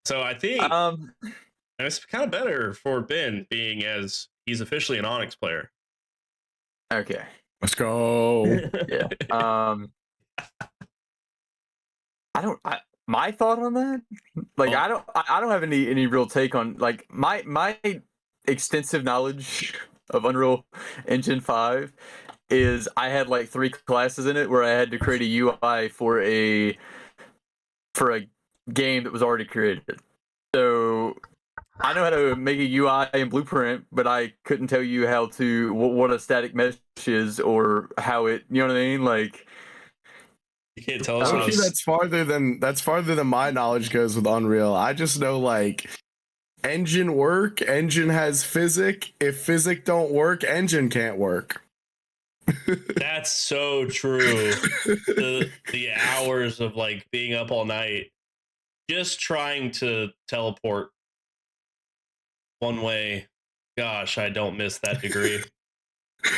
so I think um, and it's kind of better for Ben being as he's officially an Onyx player. okay. Let's go. Yeah. My thought on that, like, I don't have any real take on, like, my extensive knowledge of Unreal Engine 5 is I had like 3 classes in it where I had to create a UI for a game that was already created. So I know how to make a UI in Blueprint, but I couldn't tell you how to what a static mesh is or how it, you know what I mean? Like, you can't tell us I think that's farther than my knowledge goes with Unreal. I just know, like, engine work, engine has physic. If physic don't work, engine can't work. That's so true. The hours of like being up all night just trying to teleport one way. Gosh, I don't miss that degree.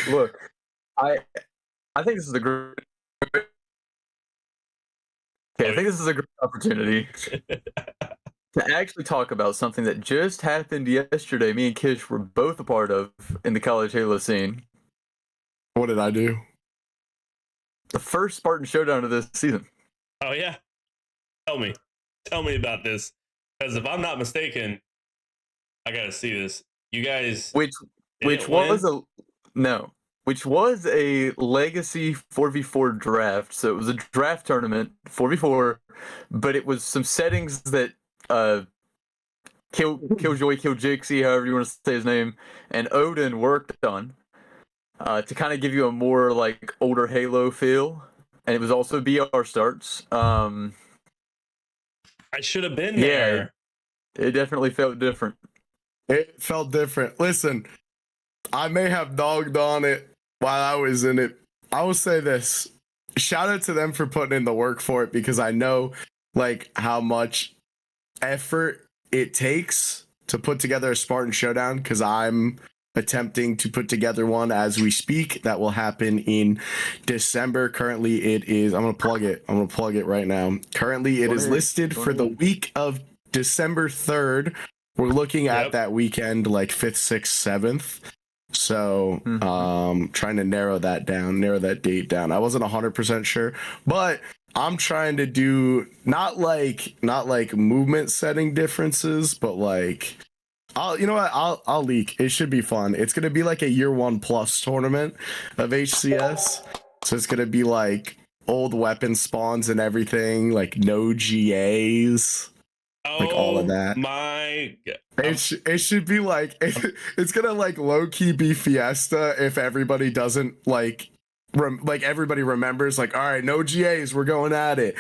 look, I think this is a great. Okay, I think this is a great opportunity to actually talk about something that just happened yesterday. Me and Kish were both a part of in the College Halo scene. What did I do? The first Spartan Showdown of this season. Oh yeah, tell me about this, because if I'm not mistaken, I gotta see this. You guys, Which didn't was win? which was a legacy 4v4 draft. So it was a draft tournament 4v4, but it was some settings that Killjoy, Killjixi, however you want to say his name, and Odin worked on to kind of give you a more like older Halo feel. And it was also BR starts. I should have been Yeah. there. It definitely felt different. It felt different. Listen, I may have dogged on it while I was in it. I will say this. Shout out to them for putting in the work for it, because I know, like, how much effort it takes to put together a Spartan Showdown, because I'm attempting to put together one as we speak. That will happen in December. Currently it is, I'm gonna plug it right now. Currently it is listed for the week of December 3rd. We're looking at that weekend, like 5th, 6th, 7th. So trying to narrow that date down. I wasn't 100% sure, but I'm trying to do not like movement setting differences, but like, I'll leak. It should be fun. It's gonna be like a year 1+ tournament of HCS. So it's gonna be like old weapon spawns and everything, like no GAs. Like all of that. My God. It should be like it's gonna like low key be Fiesta if everybody doesn't like everybody remembers, like, all right, no GAs, we're going at it.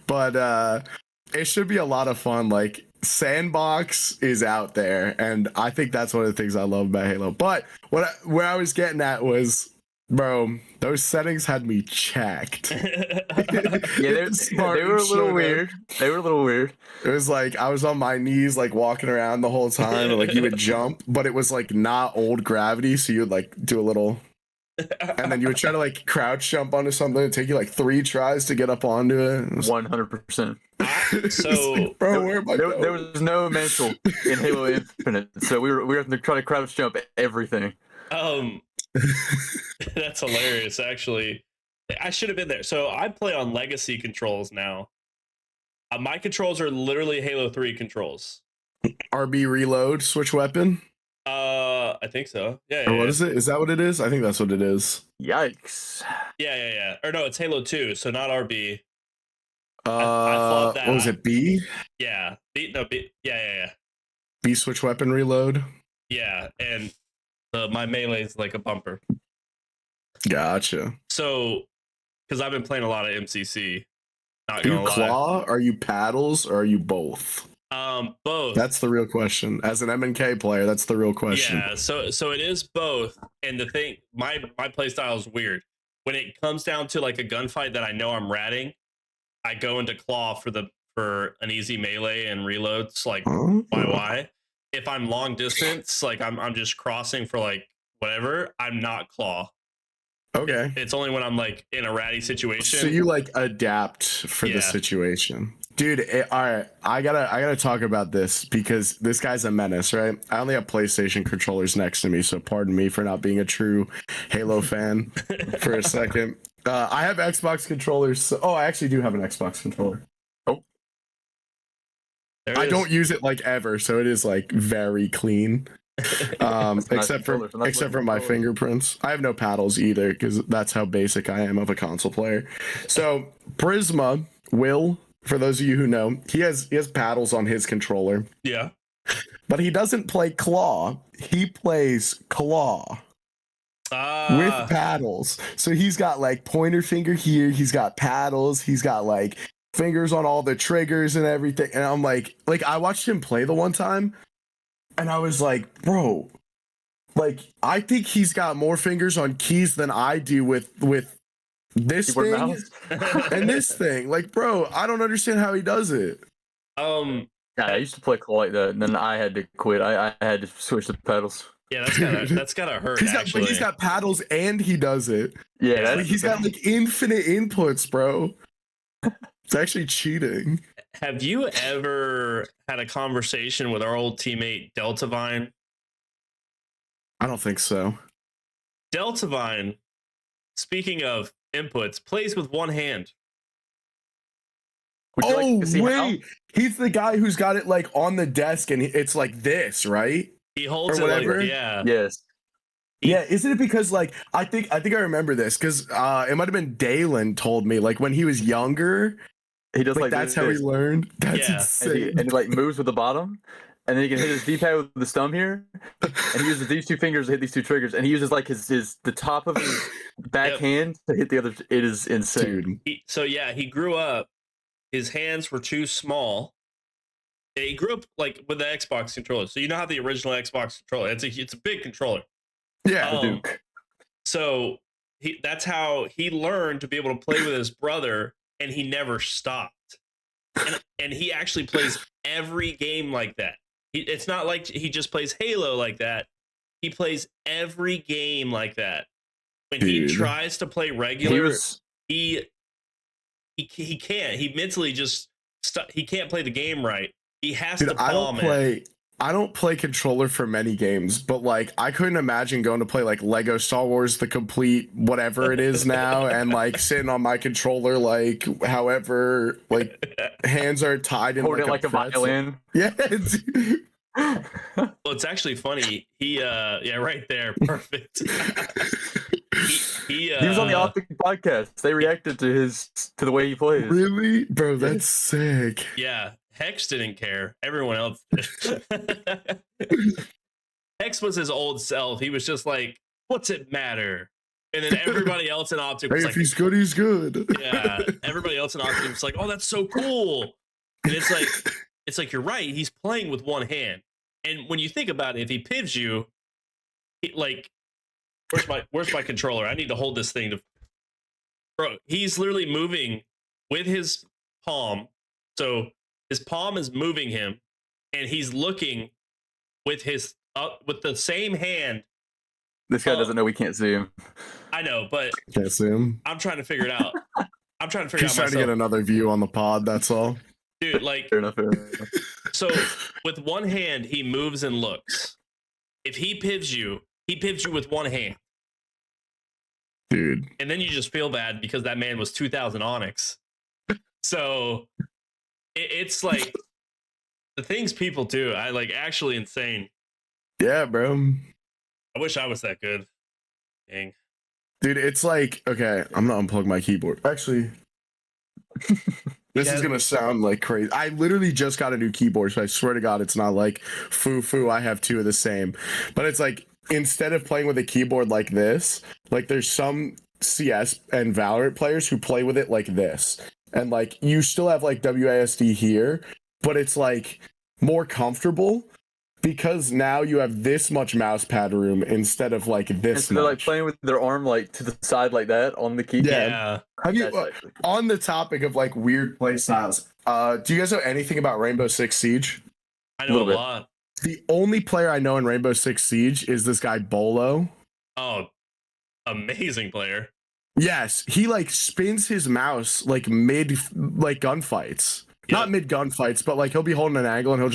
But it should be a lot of fun. Like, sandbox is out there, and I think that's one of the things I love about Halo. But where I was getting at was, bro, those settings had me checked. Yeah, they were a little weird. They were a little weird. It was like I was on my knees, like walking around the whole time, and like you would jump, but it was like not old gravity, so you would like do a little, and then you would try to like crouch jump onto something. It'd take you like 3 tries to get up onto it. 100%. So, bro, where am I going? There was no mental in Halo Infinite, so we were having to try to crouch jump everything. That's hilarious, actually. I should have been there. So I play on legacy controls now. My controls are literally Halo 3 controls. RB reload, switch weapon. I think so. Yeah. Or what is it? Is that what it is? I think that's what it is. Yikes. Yeah. Or no, it's Halo 2, so not RB. I thought that. What was it? B? Yeah. B. Yeah. B switch weapon reload. Yeah, and my melee is like a bumper. Gotcha. So, because I've been playing a lot of MCC. Are you claw? Are you paddles? Or are you both? Both. That's the real question. As an MNK player, that's the real question. Yeah. So it is both. And the thing, my play style is weird. When it comes down to like a gunfight that I know I'm ratting, I go into claw for an easy melee and reloads like YY. if I'm long distance, like I'm just crossing for like whatever, I'm not claw. Okay. It's only when I'm like in a ratty situation. So you like adapt for the situation. Dude, all right, I gotta talk about this because this guy's a menace, right? I only have PlayStation controllers next to me, so pardon me for not being a true Halo fan for a second. I have Xbox controllers. I actually do have an Xbox controller. There I don't use it like ever, so it is like very clean. Except for my fingerprints. I have no paddles either because that's how basic I am of a console player. So Prisma Will, for those of you who know, he has paddles on his controller. Yeah. But he doesn't play claw. He plays claw with paddles. So he's got like pointer finger here. He's got paddles. He's got like fingers on all the triggers and everything. And I'm like I watched him play the one time and I was like, bro, like I think he's got more fingers on keys than I do with this thing and this thing. Like, bro, I don't understand how he does it. Yeah, I used to play claw like that, and then I had to quit. I had to switch to pedals. Yeah, that's gotta hurt. He's got paddles and he does it. Yeah, he's got like infinite inputs, bro. It's actually cheating. Have you ever had a conversation with our old teammate Deltavine? I don't think so. Deltavine, speaking of inputs, plays with one hand. Wait, he's the guy who's got it like on the desk and it's like this, right? He holds or it whatever. like, yeah. Yes. Yeah, isn't it because like I think I remember this because it might have been Dalen told me like when he was younger, he does like that's how he learned. That's insane. And he like moves with the bottom, and then he can hit his D-pad with the thumb here, and he uses these two fingers to hit these two triggers, and he uses like the top of his backhand to hit the other. It is insane. He grew up. His hands were too small. He grew up like with the Xbox controller, so you know how the original Xbox controller. It's a big controller. Yeah, Duke. So that's how he learned to be able to play with his brother, and he never stopped. And he actually plays every game like that. It's not like he just plays Halo like that. He plays every game like that. When he tries to play regular, he can't. He mentally just he can't play the game right. He has to palm it. I don't play controller for many games, but like I couldn't imagine going to play like Lego Star Wars the complete whatever it is now and like sitting on my controller like however like hands are tied in like a violin. Yeah. Well, it's actually funny. He right there, perfect. He was on the Optic podcast. They reacted to the way he plays. Really? Bro, that's sick. Yeah. Hex didn't care. Everyone else did. Hex was his old self. He was just like, what's it matter? And then everybody else in Optic was if he's good, he's good. Yeah. Everybody else in Optic was like, oh, that's so cool. And it's like, you're right. He's playing with one hand. And when you think about it, if he pivots you, where's my controller? I need to hold this thing to. Bro, he's literally moving with his palm. So his palm is moving him, and he's looking with with the same hand. This guy doesn't know we can't see him. I know, but can't see him. I'm trying to figure it out. He's trying to get another view on the pod. That's all. Dude, like, fair enough. So with one hand, he moves and looks. If he pivots you with one hand. Dude. And then you just feel bad because that man was 2000 Onyx. So it's like the things people do, I like actually insane. Yeah, bro. I wish I was that good. Dang. Dude, it's like, okay, I'm gonna unplug my keyboard. Actually, this is gonna sound like crazy. I literally just got a new keyboard, so I swear to God, it's not like foo. I have two of the same, but it's like instead of playing with a keyboard like this, like there's some CS and Valorant players who play with it like this, and like you still have like WASD here, but it's like more comfortable. Because now you have this much mouse pad room instead of like this much. They're like playing with their arm like to the side like that on the keyboard. Yeah. Have you on the topic of like weird play styles? Do you guys know anything about Rainbow Six Siege? I know a lot. The only player I know in Rainbow Six Siege is this guy Bolo. Oh, amazing player. Yes, he like spins his mouse like mid like gunfights. Not mid gunfights, but like he'll be holding an angle and he'll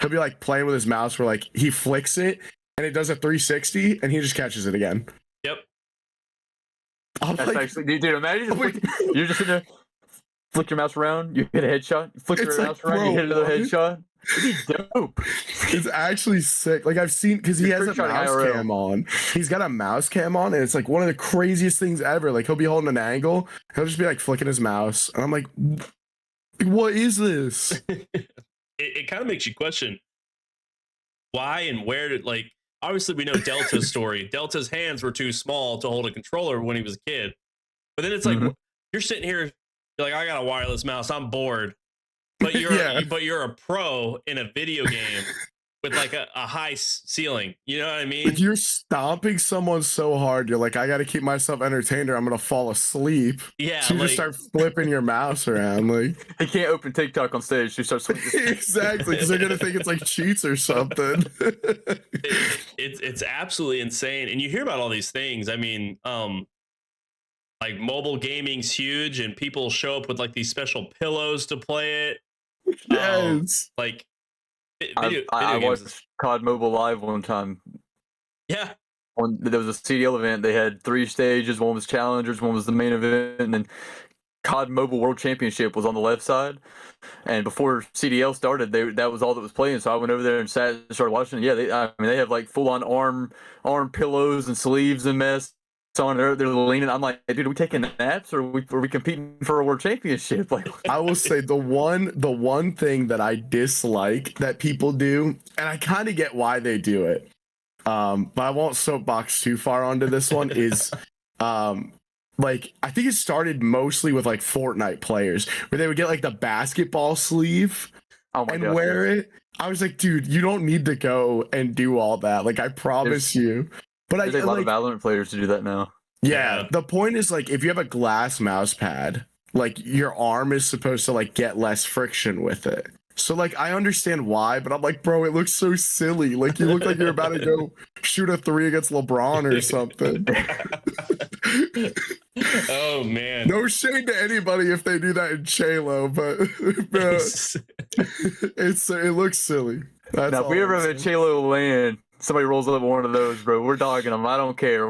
be playing with his mouse where like he flicks it and it does a 360 and he just catches it again. Yep. I'm That's like, actually, dude, imagine you're just sitting there, flick your mouse around, you hit a headshot, flick your mouse around, you hit another headshot. It'd be dope. It's actually sick. Like I've seen, because he has a mouse cam on. He's got a mouse cam on, and it's like one of the craziest things ever. Like he'll be holding an angle, he'll just be like flicking his mouse, and I'm like, what is this? It kind of makes you question why and where did, like, obviously we know Delta's story. Delta's hands were too small to hold a controller when he was a kid. But then it's like, you're sitting here, you're like, I got a wireless mouse, I'm bored. But you're a pro in a video game with like a high ceiling. You know what I mean? Like you're stomping someone so hard, you're like, I got to keep myself entertained or I'm gonna fall asleep. Yeah. So you just start flipping your mouse around. Like he can't open TikTok on stage. He starts exactly, because they're gonna think it's like cheats or something. It's absolutely insane. And you hear about all these things. I mean, like mobile gaming's huge, and people show up with like these special pillows to play it. Yes. Like I watched COD Mobile Live one time. Yeah. There was a CDL event. They had 3 stages. One was challengers, one was the main event, and then COD Mobile World Championship was on the left side. And before CDL started, that was all that was playing. So I went over there and sat and started watching. Yeah, they have like full on arm pillows and sleeves and mess. So they're leaning. I'm like, dude, are we taking naps or are we competing for a world championship? Like, I will say the one thing that I dislike that people do, and I kind of get why they do it, but I won't soapbox too far onto this one, is like I think it started mostly with like Fortnite players where they would get like the basketball sleeve and wear it. I was like, dude, you don't need to go and do all that. Like, I promise you. But there's a lot of Valorant players to do that now. Yeah, the point is like if you have a glass mouse pad, like your arm is supposed to like get less friction with it. So like I understand why, but I'm like, bro, it looks so silly. Like you look like you're about to go shoot a 3 against LeBron or something. Oh man. No shade to anybody if they do that in Halo, but bro, it looks silly. That's now if we ever have a Halo LAN, somebody rolls up one of those, bro, we're dogging them. I don't care.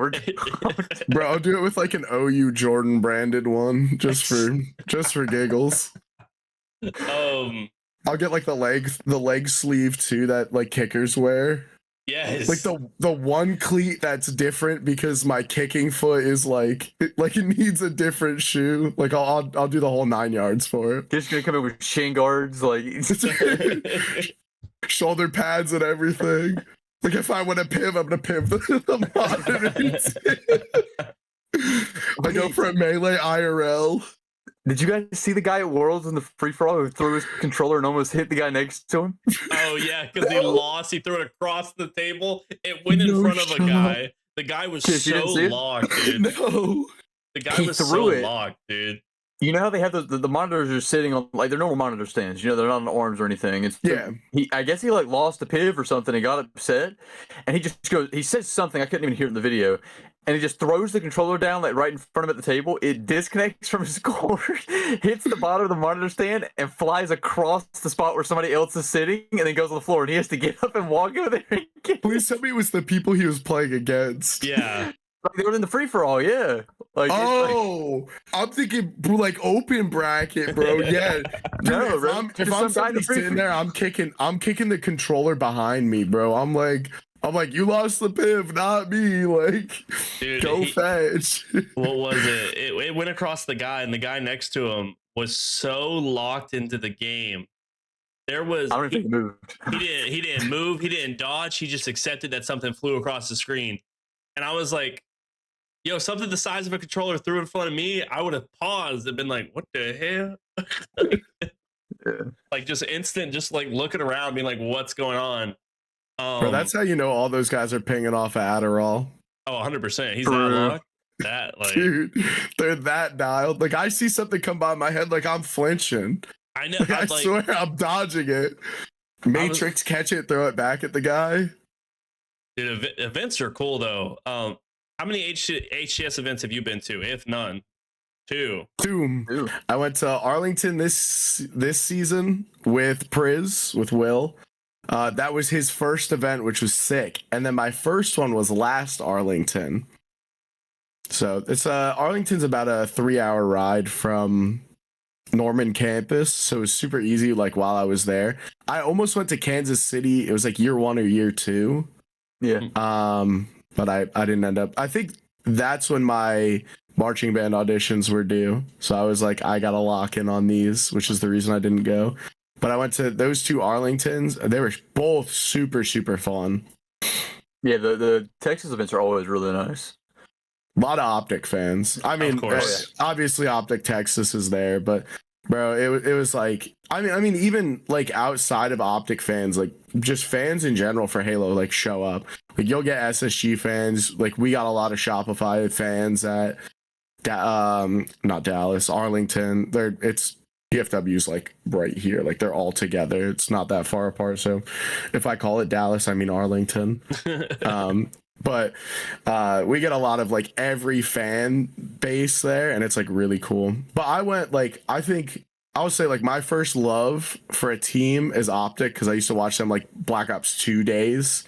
Bro, I'll do it with like an OU Jordan branded one just for giggles. I'll get like the leg sleeve too that like kickers wear. Yes. Like the one cleat that's different because my kicking foot is like it needs a different shoe. Like I'll do the whole 9 yards for it. Just gonna come in with shin guards, like shoulder pads and everything. Like if I want to piv, I'm gonna piv the monitor. I go for a melee IRL. Did you guys see the guy at Worlds in the free-for-all who threw his controller and almost hit the guy next to him? Oh, yeah, because he lost. He threw it across the table. It went in front of a guy. The guy was so locked, dude. No. The guy was so locked, dude. You know how they have the monitors are sitting on, like, they're normal monitor stands. You know, they're not on arms or anything. I guess he, like, lost a piv or something and got upset. And he says something. I couldn't even hear it in the video. And he just throws the controller down, like, right in front of him at the table. It disconnects from his cord, hits the bottom of the monitor stand, and flies across the spot where somebody else is sitting, and then goes on the floor. And he has to get up and walk over there and get Please tell me it was the people he was playing against. Yeah. Like they were in the free-for-all, yeah. Like, I'm thinking like open bracket, bro. Yeah. Dude, no, if I'm sitting there, I'm kicking the controller behind me, bro. I'm like, you lost the piv, not me. Like, dude, go fetch. What was it? It went across the guy, and the guy next to him was so locked into the game. I don't think he moved. He didn't move. He didn't dodge. He just accepted that something flew across the screen. And I was like, yo, something the size of a controller threw in front of me, I would have paused and been like, what the hell? Like just instant, just like looking around, being like, what's going on? Bro, that's how you know all those guys are pinging off of Adderall. Oh, 100%. He's not locked. That, like, dude, they're that dialed. Like I see something come by my head, like I'm flinching. I know. Like, I swear I'm dodging it. Matrix, catch it, throw it back at the guy. Dude, events are cool though. How many HCS events have you been to? If none, two. Doom. I went to Arlington this season with with Will. That was his first event, which was sick. And then my first one was last Arlington. So it's Arlington's about a 3-hour ride from Norman campus, so it was super easy. Like while I was there, I almost went to Kansas City. It was like year 1 or year 2. Yeah. But I didn't end up. I think that's when my marching band auditions were due. So I was like, I gotta lock in on these, which is the reason I didn't go. But I went to those 2 Arlingtons. They were both super, super fun. Yeah, the Texas events are always really nice. A lot of Optic fans. I mean, Of course. obviously Optic Texas is there, but bro, it was like, I mean, even like outside of Optic fans, like just fans in general for Halo, like show up. Like you'll get SSG fans. Like we got a lot of Shopify fans at, not Dallas, Arlington. It's DFW's like right here. Like they're all together. It's not that far apart. So if I call it Dallas, I mean Arlington. But we get a lot of like every fan base there, and it's like really cool. But I went like, I think I would say like my first love for a team is Optic, because I used to watch them like Black Ops 2 days.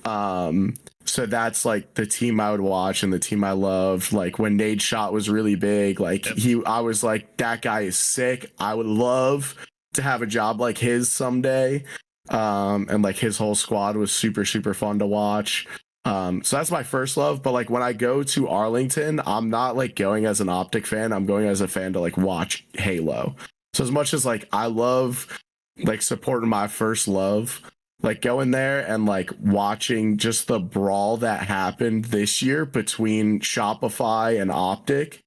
So that's like the team I would watch and the team I loved. Like when Nade Shot was really big, like I was like, that guy is sick. I would love to have a job like his someday. And like his whole squad was super, super fun to watch. So that's my first love. But like when I go to Arlington, I'm not like going as an Optic fan. I'm going as a fan to like watch Halo. So as much as like I love like supporting my first love, like going there and like watching just the brawl that happened this year between Shopify and Optic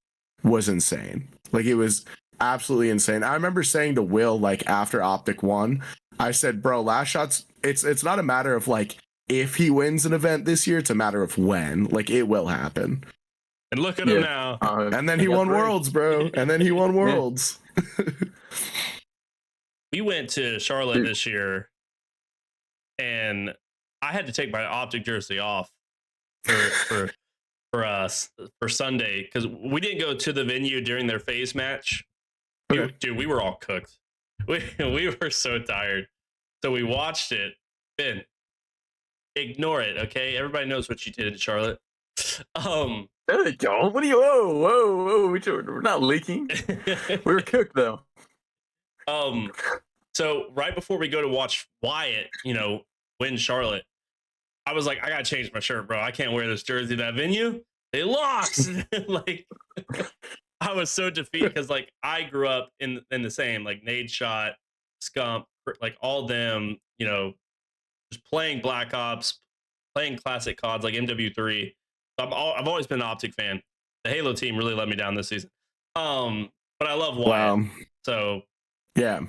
was insane. Like it was absolutely insane. I remember saying to Will, like after Optic won, I said, bro, last shots, it's not a matter of like if he wins an event this year, it's a matter of when. Like it will happen. And look at him now. And then he won Worlds, bro. And then he won Worlds. We went to Charlotte this year, and I had to take my Optic jersey off for Sunday because we didn't go to the venue during their phase match. Dude, we were all cooked. We were so tired. So we watched it. Ben, ignore it, okay? Everybody knows what you did in Charlotte. No, they don't. What are you? Whoa! We're not leaking. We were cooked though. So right before we go to watch Wyatt, win Charlotte, I was like, I gotta change my shirt, bro. I can't wear this jersey to that venue. They lost. Like, I was so defeated because like I grew up in the same like Nade Shot, Scump, like all them, just playing Black Ops, playing classic CODs like MW3. I've always been an Optic fan. The Halo team really let me down this season. But I love Wyatt. Wow. So yeah,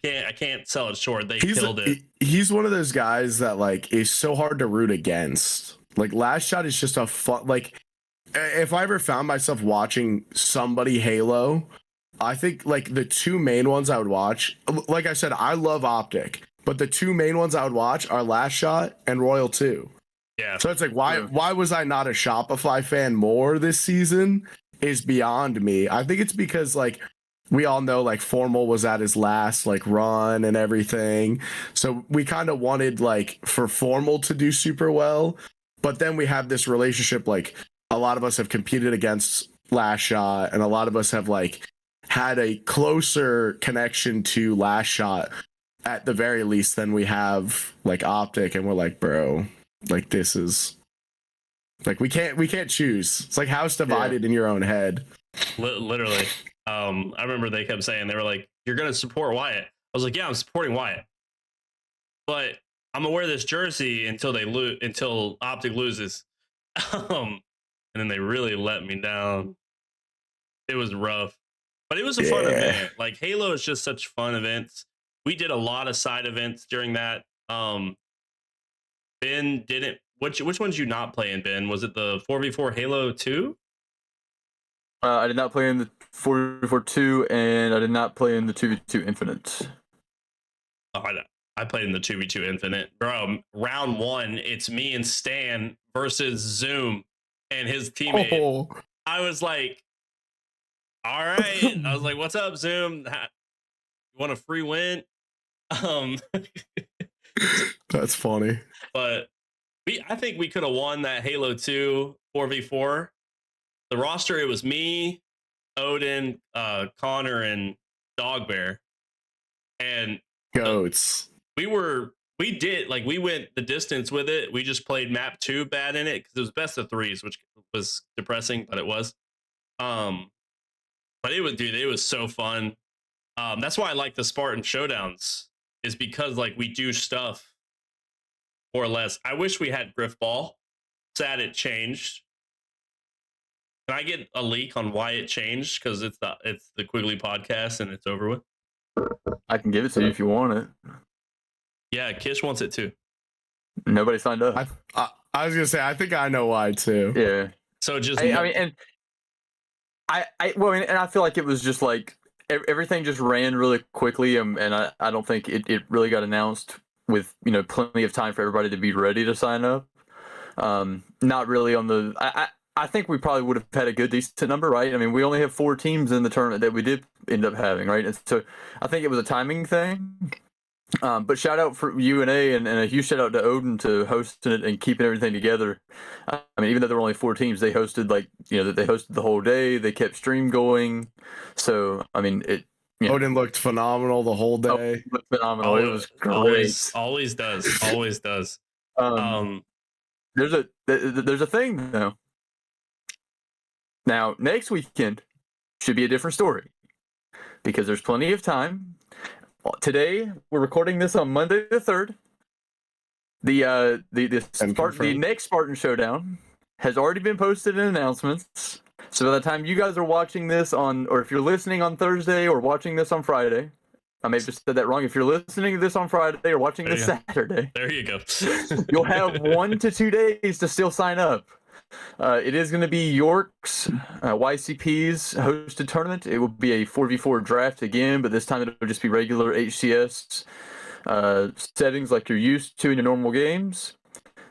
I can't sell it short. They killed it. He's one of those guys that like is so hard to root against. Like Last Shot is just a fun. Like if I ever found myself watching somebody Halo, I think like the 2 main ones I would watch. Like I said, I love Optic, but the 2 main ones I would watch are Last Shot and Royal 2. Yeah. So it's like, why was I not a Shopify fan more this season is beyond me. I think it's because like we all know like Formal was at his last like run and everything. So we kind of wanted like for Formal to do super well. But then we have this relationship, like a lot of us have competed against Last Shot and a lot of us have like had a closer connection to Last Shot at the very least than we have like Optic. And we're like, bro, like this is like we can't choose. It's like house divided in your own head. Literally. I remember they kept saying, they were like, you're gonna support Wyatt. I was like, yeah, I'm supporting Wyatt, but I'm gonna wear this jersey until until Optic loses. And then they really let me down. It was rough, but it was a fun event. Like Halo is just such fun events. We did a lot of side events during that. Ben didn't. Which ones did you not play in, Ben? Was it the 4v4 Halo 2? I did not play in the 4v4 2, and I did not play in the 2v2 Infinite. Oh, I played in the 2v2 Infinite. Bro, round 1, it's me and Stan versus Zoom and his teammate. Oh, I was like, all right. I was like, what's up, Zoom? You want a free win? that's funny. But I think we could have won that Halo 2 4v4. The roster, it was me, Odin, Connor, and Dog Bear. And Goats. we went the distance with it. We just played map 2 bad in it because it was best of 3s, which was depressing, but it was. But it was so fun. That's why I like the Spartan Showdowns, is because like we do stuff more or less. I wish we had Griff Ball. Sad it changed. Can I get a leak on why it changed? Because it's the Quigley podcast and it's over with. I can give it to you if you want it. Yeah, Kish wants it too. Nobody signed up. I was gonna say, I think I know why too. Yeah. So just I mean, and I feel like it was just like everything just ran really quickly, and I don't think it really got announced with plenty of time for everybody to be ready to sign up. Not really on the. I think we probably would have had a good decent number, right? I mean, we only have 4 teams in the tournament that we did end up having, right? And so I think it was a timing thing. But shout out for UNA and a huge shout out to Odin to hosting it and keeping everything together. I mean, even though there were only 4 teams, they hosted they hosted the whole day. They kept stream going. So I mean, Odin looked phenomenal the whole day. It looked phenomenal. It was great. Always does. There's a thing though. Now next weekend should be a different story because there's plenty of time. Today we're recording this on Monday the 3rd. The next Spartan Showdown has already been posted in announcements. So by the time you guys are watching this or if you're listening on Thursday or watching this on Friday, I may have just said that wrong. If you're listening to this on Friday or watching this Saturday, there you go. You'll have 1 to 2 days to still sign up. It is going to be York's YCP's hosted tournament. It will be a 4v4 draft again, but this time it'll just be regular HCS settings like you're used to in your normal games.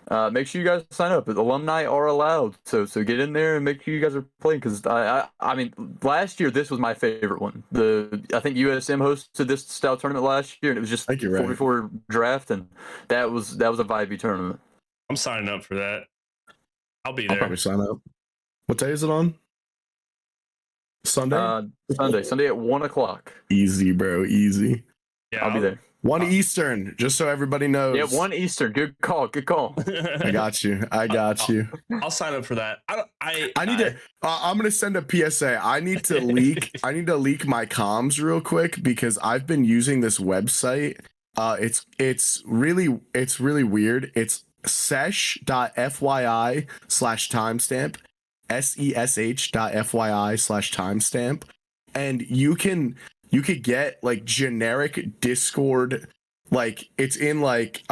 Make sure you guys sign up. Alumni are allowed, so get in there and make sure you guys are playing. Because I mean, last year this was my favorite one. I think USM hosted this style tournament last year, and it was just 4v4 draft, and that was a vibey tournament. I'm signing up for that. I'll be I'll there. probably sign up. What day is it on? Sunday? Sunday at 1:00. Easy, bro. Easy. Yeah, I'll be there. 1 Eastern, just so everybody knows. Yeah, 1 Eastern. Good call. I got you. I'll sign up for that. I'm gonna send a PSA. I need to leak my comms real quick because I've been using this website. It's really weird. It's sesh.fyi/timestamp, sesh.fyi/timestamp, and you could get like generic Discord, like it's in like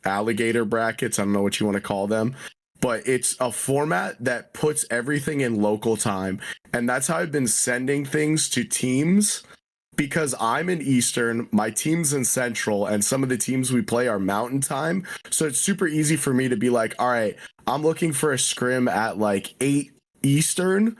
alligator brackets. I don't know what you want to call them, but it's a format that puts everything in local time, and that's how I've been sending things to teams. Because I'm in Eastern, my team's in Central, and some of the teams we play are Mountain Time. So it's super easy for me to be like, all right, I'm looking for a scrim at like 8 Eastern.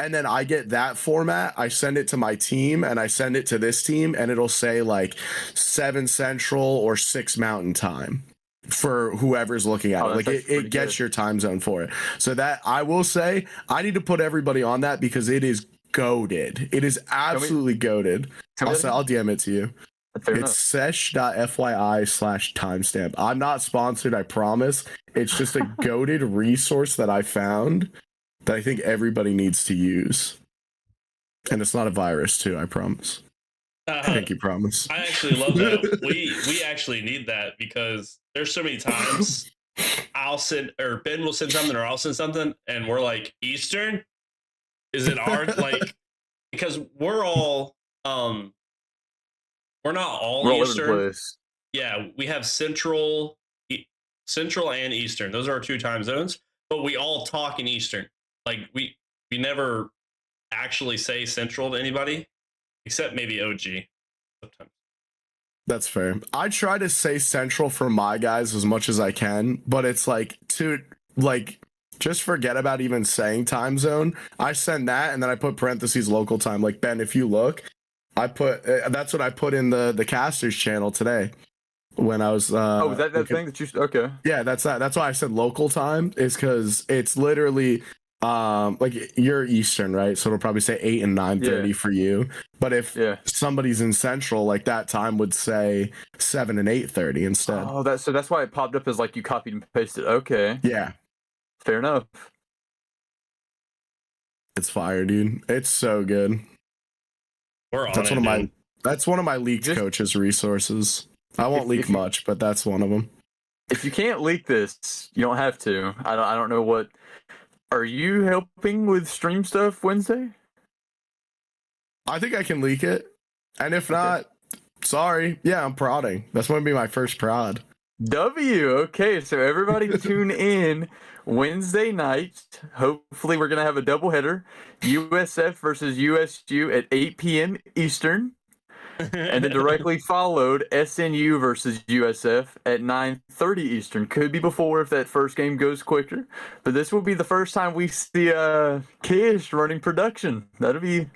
And then I get that format, I send it to my team, and I send it to this team, and it'll say like 7 Central or 6 Mountain Time for whoever's looking at it. Like it gets your time zone for it. So that, I will say, I need to put everybody on that because it is goated. It is absolutely goated. I'll DM it to you. It's sesh.fyi/timestamp. I'm not sponsored, I promise. It's just a goated resource that I found that I think everybody needs to use. And it's not a virus too, I promise. Thank you, promise. I actually love that. We actually need that because there's so many times I'll send, or Ben will send something, or I'll send something, and we're like, Eastern? Is it our like? Because we're all we're not all Eastern. All over the place. Yeah, we have Central and Eastern. Those are our 2 time zones, but we all talk in Eastern. Like we never actually say Central to anybody, except maybe OG sometimes. That's fair. I try to say central for my guys as much as I can, but it's like to like just forget about even saying time zone. I send that and then I put parentheses local time. Like Ben, if you look, I put that's what I put in the casters channel today when I was Oh, is that thing that you okay? Yeah, that's that. That's why I said local time is because it's literally like you're Eastern, right? So it'll probably say 8 and 9:30 for you. But if somebody's in Central, like that time would say 7 and 8:30 instead. Oh, that's why it popped up as like you copied and pasted. Okay. Yeah. Fair enough. It's fire, dude. It's so good. We're on That's it, one of dude. that's one of my leaked coaches' resources. I won't leak much, but that's one of them. If you can't leak this, you don't have to. I don't know what. Are you helping with stream stuff Wednesday? I think I can leak it. And if not, sorry. Yeah, I'm prodding. That's going to be my first prod. Okay, so everybody tune in Wednesday night. Hopefully we're going to have a doubleheader. USF versus USU at 8 p.m. Eastern. And then directly followed SNU versus USF at 9:30 Eastern. Could be before if that first game goes quicker. But this will be the first time we see Kish running production. That'll be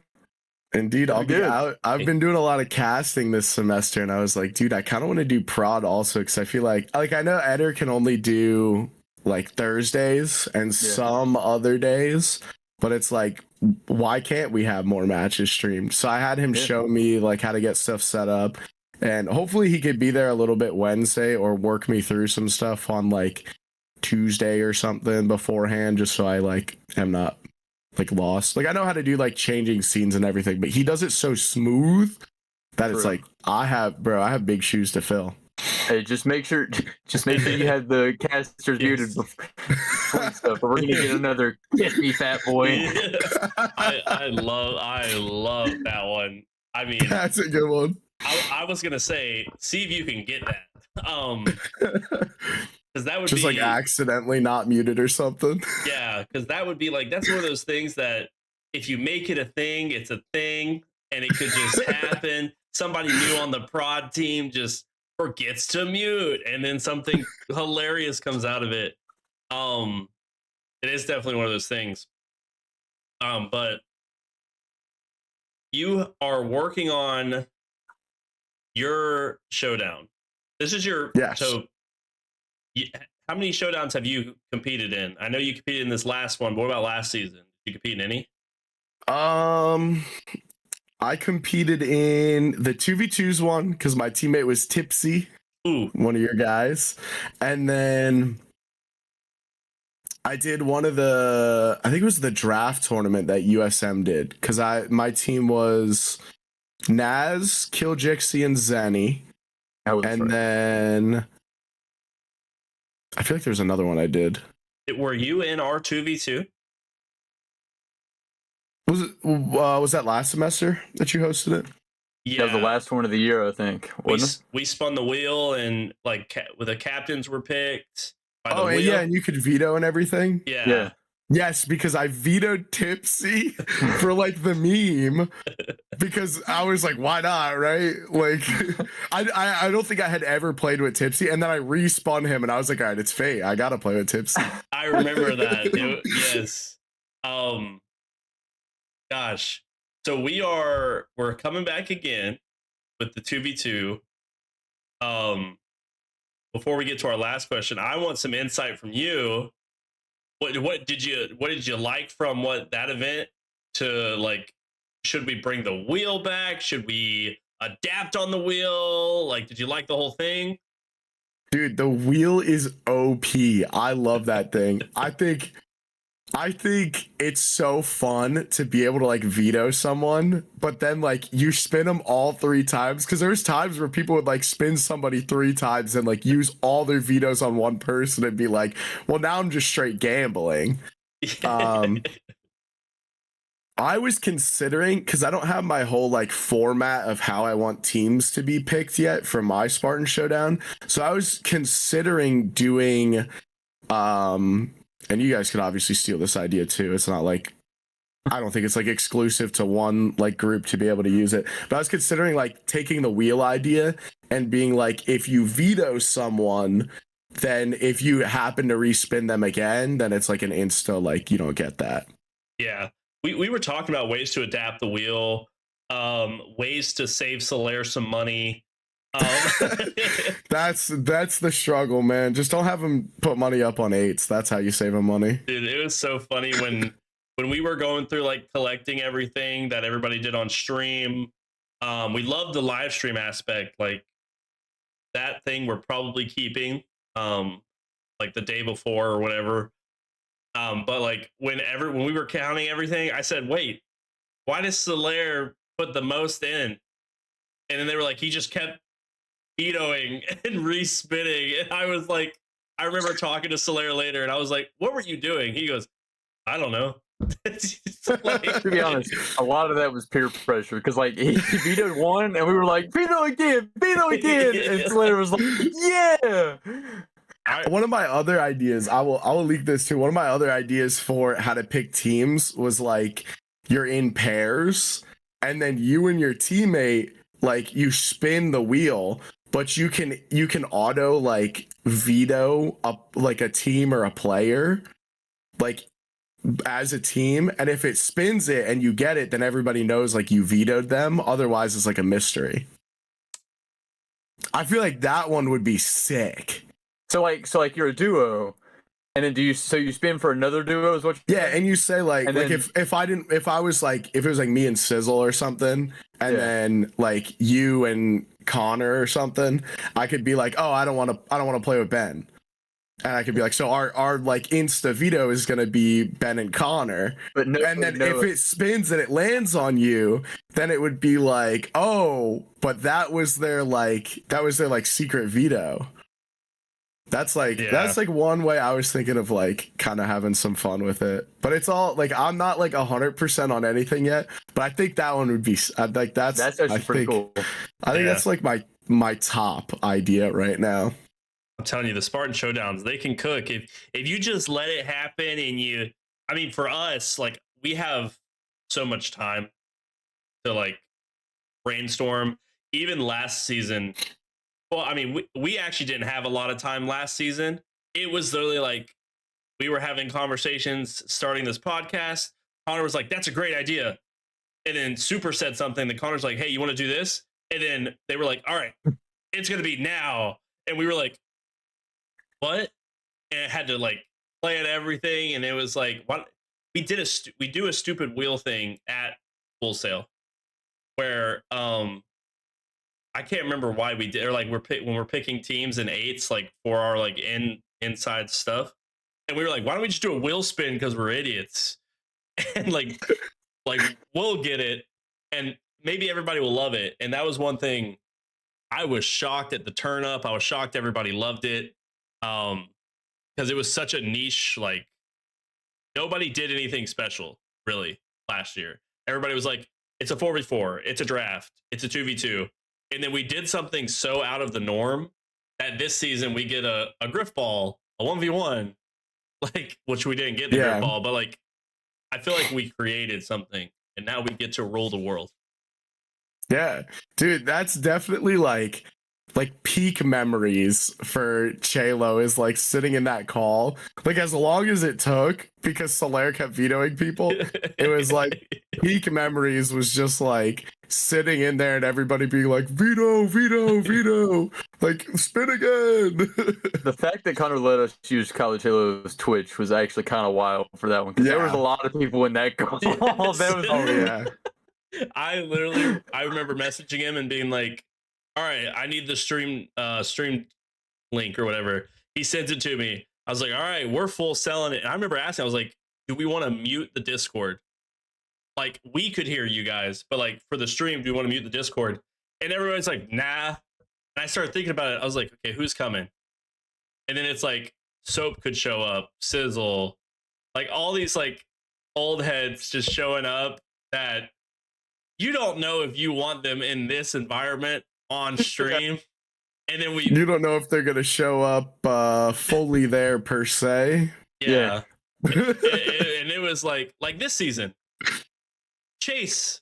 Indeed, I'll be out. I've been doing a lot of casting this semester, and I was like, dude, I kind of want to do prod also because I feel like I know Eder can only do like Thursdays and some other days, but it's like, why can't we have more matches streamed? So I had him show me like how to get stuff set up, and hopefully he could be there a little bit Wednesday or work me through some stuff on like Tuesday or something beforehand, just so I like am not like lost. Like I know how to do like changing scenes and everything, but he does it so smooth that it's like I have big shoes to fill. Hey, just make sure you have the casters muted before stuff. Or we're gonna get another kiss me fat boy. I love that one. I mean, that's a good one. I was gonna say, see if you can get that. Because that would just be like accidentally not muted or something. Yeah, because that would be like that's one of those things that if you make it a thing, it's a thing, and it could just happen. Somebody new on the prod team just forgets to mute, and then something hilarious comes out of it. It is definitely one of those things. But you are working on your showdown. This is your so. How many showdowns have you competed in? I know you competed in this last one, but what about last season? Did you compete in any? I competed in the 2v2s one because my teammate was Tipsy, one of your guys. And then I did one of the, I think it was the draft tournament that USM did because my team was Naz, Kiljixie, and Zenny. And then I feel like there's another one I did. Were you in our 2v2? Was that last semester that you hosted it? Yeah, that was the last one of the year, I think. We spun the wheel and like the captains were picked. By the wheel. Yeah, and you could veto and everything. Yeah. Yes, because I vetoed Tipsy for like the meme because I was like, why not, right? Like, I don't think I had ever played with Tipsy, and then I respun him, and I was like, all right, it's fate. I gotta play with Tipsy. I remember that. Yes. Gosh. So we're coming back again with the 2v2. Before we get to our last question, I want some insight from you. What did you like from that event to like, should we bring the wheel back? Should we adapt on the wheel? Like, did you like the whole thing? Dude, the wheel is OP. I love that thing. I think it's so fun to be able to like veto someone, but then like you spin them all 3 times because there's times where people would like spin somebody 3 times and like use all their vetoes on one person and be like, well, now I'm just straight gambling. I was considering, because I don't have my whole like format of how I want teams to be picked yet for my Spartan Showdown. So I was considering doing and you guys could obviously steal this idea too. It's not like, I don't think it's like exclusive to one like group to be able to use it. But I was considering like taking the wheel idea and being like, if you veto someone, then if you happen to respin them again, then it's like an insta, like, you don't get that. Yeah. We were talking about ways to adapt the wheel, ways to save Solaire some money. That's the struggle, man. Just don't have him put money up on 8s. That's how you save him money. Dude, it was so funny when we were going through like collecting everything that everybody did on stream. We loved the live stream aspect. Like that thing we're probably keeping like the day before or whatever. But like when we were counting everything, I said, wait, why does Solaire put the most in? And then they were like, he just kept vetoing and respinning. And I was like, I remember talking to Solaire later and I was like, what were you doing? He goes, I don't know. To be honest, a lot of that was peer pressure because like he vetoed one and we were like, veto again, and Solaire was like, yeah. One of my other ideas, I will leak this too. One of my other ideas for how to pick teams was like you're in pairs and then you and your teammate, like you spin the wheel, but you can auto like veto up like a team or a player like as a team, and if it spins it and you get it, then everybody knows like you vetoed them. Otherwise it's like a mystery. I feel like that one would be sick. So like you're a duo, and then you spin for another duo is what? Yeah, and you say like if it was like me and Sizzle or something, and then like you and Connor or something, I could be like, oh, I don't want to play with Ben, and I could be like, so our like insta veto is gonna be Ben and Connor, and then if it spins and it lands on you, then it would be like, oh, but that was their secret veto. That's like one way I was thinking of like kind of having some fun with it, but it's all like I'm not like 100% on anything yet, but I think that one would be like that's actually pretty cool. I think that's like my top idea right now. I'm telling you, the Spartan Showdowns, they can cook if you just let it happen. And I mean, for us, like we have so much time to like brainstorm. Even last season. Well, I mean, we actually didn't have a lot of time last season. It was literally like we were having conversations starting this podcast. Connor was like, that's a great idea. And then Super said something that Connor's like, hey, you want to do this? And then they were like, all right, it's going to be now. And we were like, what? And it had to like plan everything. And it was like, what? We do a stupid wheel thing at Full Sail where, I can't remember why we did, or like when we're picking teams in 8s, like for our like inside stuff, and we were like, why don't we just do a wheel spin because we're idiots, and like we'll get it, and maybe everybody will love it. And that was one thing I was shocked at the turn up. I was shocked everybody loved it, because it was such a niche. Like nobody did anything special really last year. Everybody was like, it's a 4v4, it's a draft, it's a 2v2. And then we did something so out of the norm that this season we get a Griff Ball, a 1v1, like, which we didn't get the Griff Ball, but like, I feel like we created something and now we get to rule the world. Yeah, dude, that's definitely like peak memories for Chalo is like sitting in that call. Like as long as it took, because Solaire kept vetoing people, it was like peak memories was just like sitting in there and everybody being like, veto, like spin again. The fact that Connor let us use College Halo's Twitch was actually kind of wild for that one, because there was a lot of people in that call. I remember messaging him and being like, all right, I need the stream link or whatever. He sends it to me. I was like, all right, we're full selling it. And I remember asking, I was like, do we want to mute the Discord? Like, we could hear you guys, but like for the stream, do we want to mute the Discord? And everybody's like, nah. And I started thinking about it. I was like, okay, who's coming? And then it's like, Soap could show up, Sizzle, like all these like old heads just showing up that you don't know if you want them in this environment on stream. And then you don't know if they're gonna show up fully there per se. Yeah. and it was like this season, Chase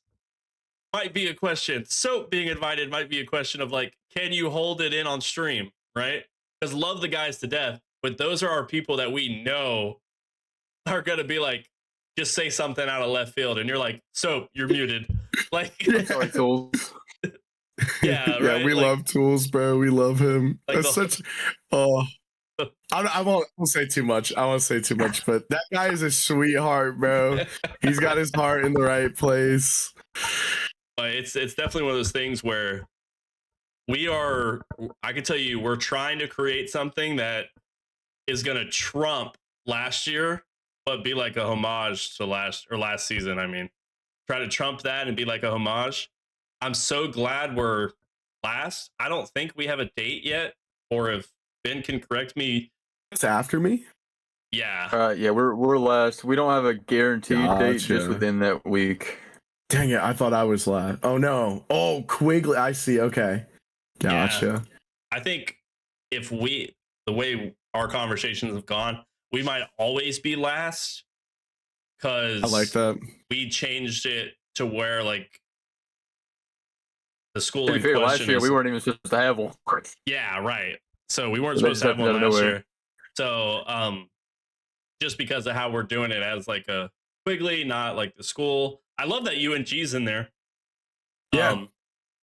might be a question. Soap being invited might be a question of like, can you hold it in on stream, right? Because love the guys to death, but those are our people that we know are gonna be like, just say something out of left field, and you're like, Soap, you're muted. Like, Sorry, Tools. yeah, right. We like, love Tools, bro. We love him. Like That's such. Oh, I won't say too much. I won't say too much, but that guy is a sweetheart, bro. He's got his heart in the right place. But it's definitely one of those things where I can tell you, we're trying to create something that is going to trump last year, but be like a homage to last season. I mean, try to trump that and be like a homage. I'm so glad we're last. I don't think we have a date yet, or if Ben can correct me. It's after me. Yeah. Yeah, we're last. We don't have a guaranteed date just within that week. Dang it, I thought I was last. Oh no. Oh, Quigley. I see. Okay. Gotcha. Yeah. I think if the way our conversations have gone, we might always be last, because I like that. we changed it to where like the school To be in fair, question last year we weren't even supposed to have one. Yeah, right. So we weren't So they supposed to have just one happened out of last nowhere. year. So just because of how we're doing it as like a Quigley, not like the school. I love that UNG's in there. Yeah.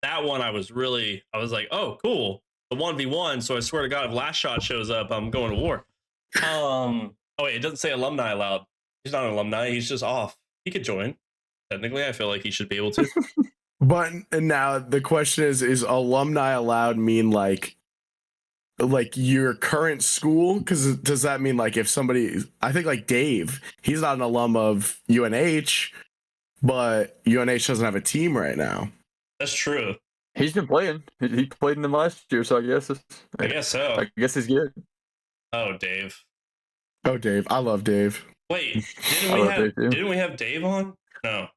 That one I was like, oh, cool. The 1v1. So I swear to God, if Last Shot shows up, I'm going to war. Oh wait, it doesn't say alumni allowed. He's not an alumni, he's just off. He could join. Technically, I feel like he should be able to. But and now the question is alumni allowed mean like your current school? Because does that mean like if somebody, I think like Dave, he's not an alum of UNH, but UNH doesn't have a team right now. That's true. He's been playing. He played in them last year, so I guess so. I guess he's good. Oh, Dave. Oh, Dave. I love Dave. Wait, didn't we have Dave on? No.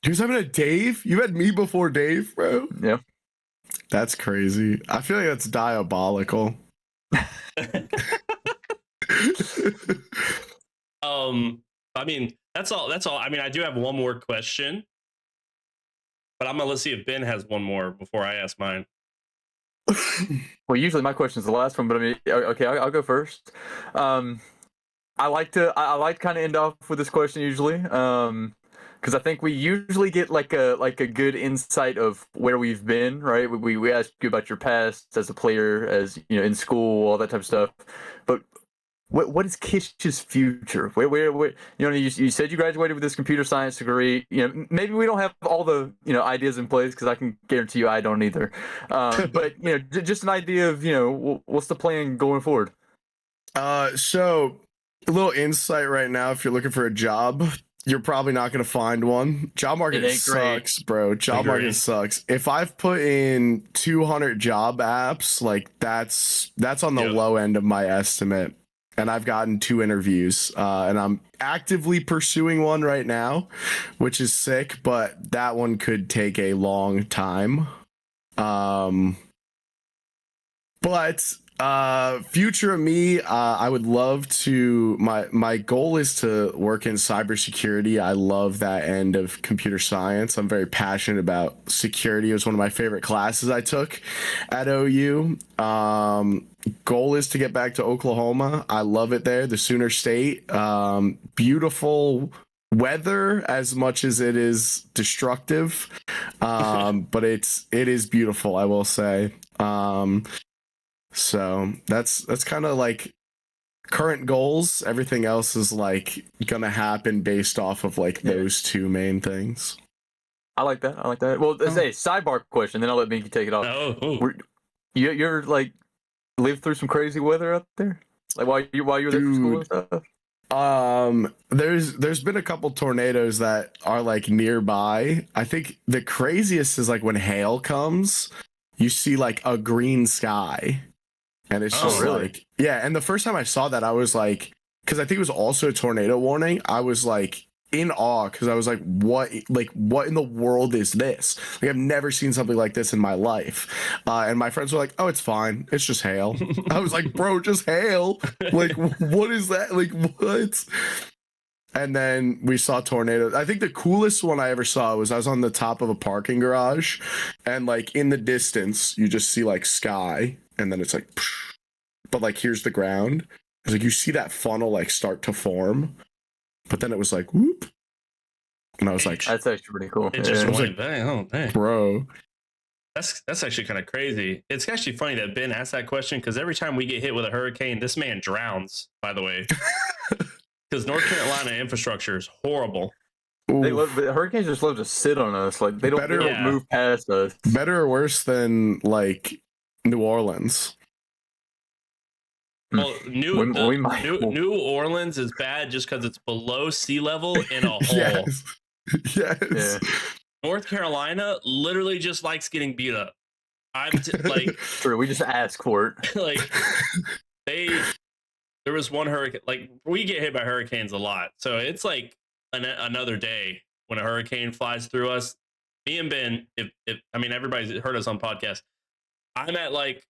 He was having a Dave? You had me before Dave, bro? Yeah. That's crazy. I feel like that's diabolical. I mean, that's all. I mean, I do have one more question, but let's see if Ben has one more before I ask mine. Well, usually my question is the last one, but I mean, okay, I'll go first. I like to kind of end off with this question usually, because I think we usually get like a good insight of where we've been, right? We ask you about your past as a player, as you know, in school, all that type of stuff. But what is Kish's future? Where you know, you said you graduated with this computer science degree. You know, maybe we don't have all the ideas in place, because I can guarantee you I don't either. But just an idea of what's the plan going forward. So a little insight right now: if you're looking for a job, you're probably not going to find one. Job market sucks, bro. Job market sucks. If I've put in 200 job apps, like that's on the low end of my estimate. And I've gotten 2 interviews, and I'm actively pursuing one right now, which is sick, but that one could take a long time. But future of me, I would love to, my goal is to work in cybersecurity. I love that end of computer science. I'm very passionate about security. It was one of my favorite classes I took at OU. Goal is to get back to Oklahoma. I love it there, the Sooner State. Beautiful weather as much as it is destructive. But it is beautiful, I will say. So that's kind of like current goals. Everything else is like gonna happen based off of like those 2 main things. I like that. Well, let's say sidebar question, then I'll let Minky take it off. You're like lived through some crazy weather out there, like while you were there for school and stuff. There's been a couple tornadoes that are like nearby. I think the craziest is like when hail comes, you see like a green sky. And it's just like, yeah. And the first time I saw that, I was like, because I think it was also a tornado warning. I was like in awe, because I was like, what in the world is this? Like, I've never seen something like this in my life. And my friends were like, oh, it's fine. It's just hail. I was like, bro, just hail. Like, what is that? Like, what? And then we saw tornadoes. I think the coolest one I ever saw was I was on the top of a parking garage, and like in the distance, you just see like sky, and then it's like, but like here's the ground. It's like you see that funnel like start to form, but then it was like whoop, and I was like, That's actually pretty cool. It just I was went like, bang. Oh, dang. bro. That's actually kind of crazy. It's actually funny that Ben asked that question because every time we get hit with a hurricane, this man drowns, by the way. Because North Carolina infrastructure is horrible. They love, but hurricanes just love to sit on us. Like they don't Yeah. move past us. Better or worse than like New Orleans? Well, We New Orleans is bad just because it's below sea level in a hole. Yes. Yes. Yeah. North Carolina literally just likes getting beat up. Like, True. We just ask for it. like there was one hurricane. Like we get hit by hurricanes a lot, so it's like another day when a hurricane flies through us. Me and Ben, if I mean everybody's heard us on podcast. I'm at like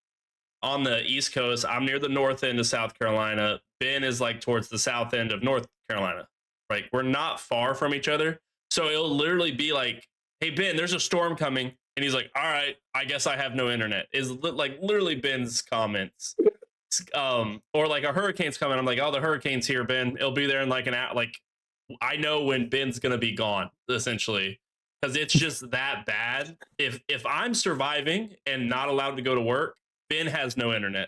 on the East Coast. I'm near the north end of South Carolina. Ben is like towards the south end of North Carolina. Like we're not far from each other, so it'll literally be like, "Hey Ben, there's a storm coming," and he's like, "All right, I guess I have no internet." Is like literally Ben's comments. Or like a hurricane's coming. I'm like, "Oh, the hurricane's here, Ben. It'll be there in like an hour." Like I know when Ben's gonna be gone, essentially, because it's just that bad. If I'm surviving and not allowed to go to work, Ben has no internet.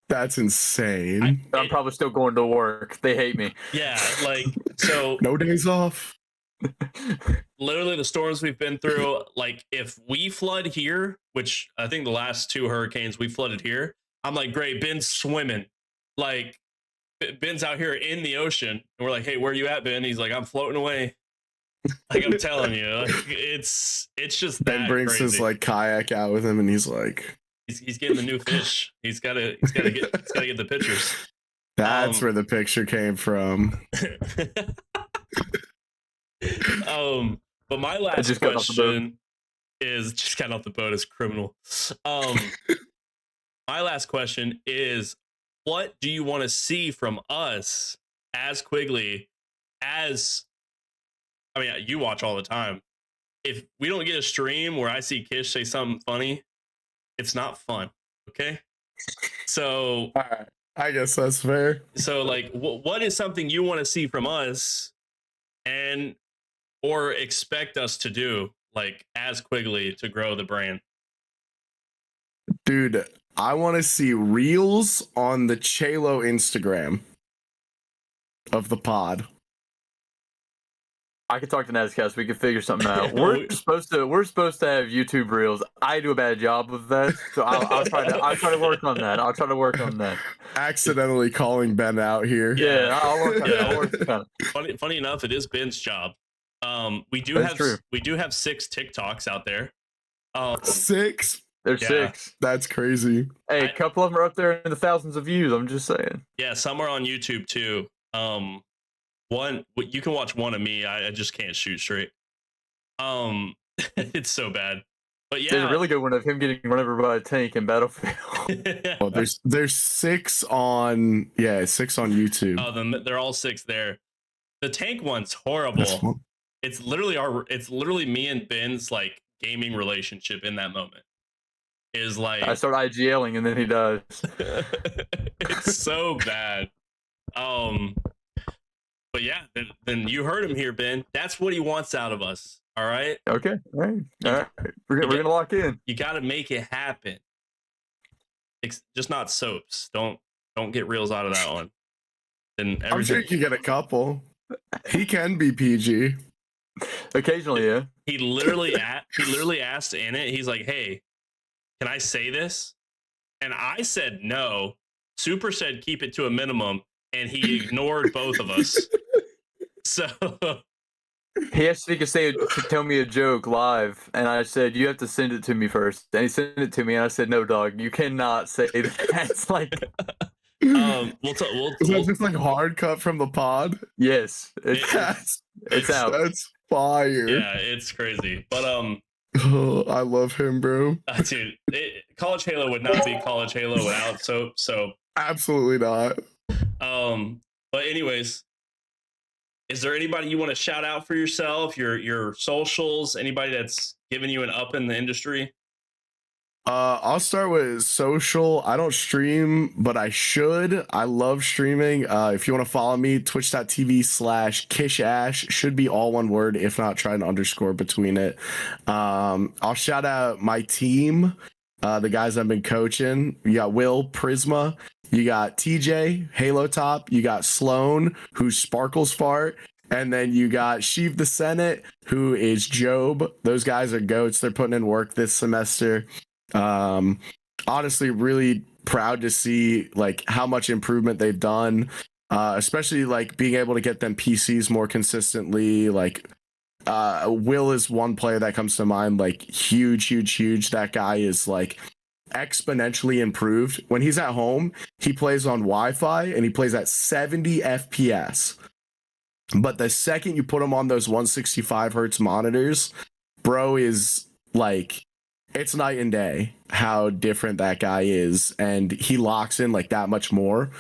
That's insane. I'm probably still going to work. They hate me. Yeah, like so. No days off. Literally, the storms we've been through. Like, if we flood here, which I think the last 2 hurricanes we flooded here, I'm like, great, Ben's swimming. Like, Ben's out here in the ocean, and we're like, hey, where you at, Ben? He's like, I'm floating away. Like I'm telling you, like, it's just Ben that brings crazy. his like kayak out with him, and he's like, he's getting the new fish. He's gotta get the pictures. "That's where the picture came from." But my last question is just got off the boat as criminal. My last question is, what do you want to see from us as Quigley? I mean, you watch all the time. If we don't get a stream where I see Kish say something funny, it's not fun. Okay. So, All right, I guess that's fair. so like, what is something you want to see from us, and or expect us to do, like as Quigley, to grow the brand? Dude, I want to see reels on the Halo Instagram of the pod. I could talk to Nazcast. We could figure something out. We're supposed to have YouTube reels. I do a bad job with that, so I'll try to work on that. I'll try to work on that. Accidentally calling Ben out here. Yeah, I'll work on it. I'll work on it. Funny enough, it is Ben's job. We do That's true. have 6 TikToks out there. 6? There's Yeah. 6. That's crazy. Hey, a couple of them are up there in the thousands of views. I'm just saying. Yeah, some are on YouTube too. One you can watch one of me. I just can't shoot straight. It's so bad. But yeah, There's a really good one of him getting run over by a tank in Battlefield. Well, there's 6 on 6 on YouTube. oh, they're all 6 there. The tank one's horrible. It's literally me and Ben's like gaming relationship in that moment. Is like I start IGLing and then he does. It's so bad. But yeah, then you heard him here, Ben. That's what he wants out of us. All right. Okay. All right. We're gonna lock in. You got to make it happen. Just not soaps. Don't get reels out of that one. And I'm sure you can get a couple. He can be PG. Occasionally, yeah. He literally asked in it. He's like, "Hey, can I say this?" And I said no. Super said keep it to a minimum, and he ignored both of us. So He asked if he could tell me a joke live, and I said, you have to send it to me first. And he sent it to me, and I said, no, dog, you cannot say that. It's like, Is that just like hard cut from the pod? yes, it's out. That's fire. yeah, it's crazy. But Oh, I love him, bro. dude, College Halo would not be College Halo without soap. So Absolutely not. but anyways, Is there anybody you want to shout out for yourself, your socials, anybody that's given you an up in the industry? I'll start with social. I don't stream, but I should. I love streaming. If you want to follow me, twitch.tv/KishAsh should be all one word. If not, try an underscore between it. I'll shout out my team, the guys I've been coaching. You got Will, Prisma. You got TJ, Halo Top. You got Sloan, who's Sparkles Fart. And then you got Sheev the Senate, who is Job. Those guys are goats. They're putting in work this semester. Honestly, really proud to see like how much improvement they've done, especially like being able to get them PCs more consistently. Like Will is one player that comes to mind, like huge. That guy is like exponentially improved. When he's at home, he plays on Wi-Fi and he plays at 70 FPS. But the second you put him on those 165 hertz monitors, bro, is like, it's night and day how different that guy is. And he locks in like that much more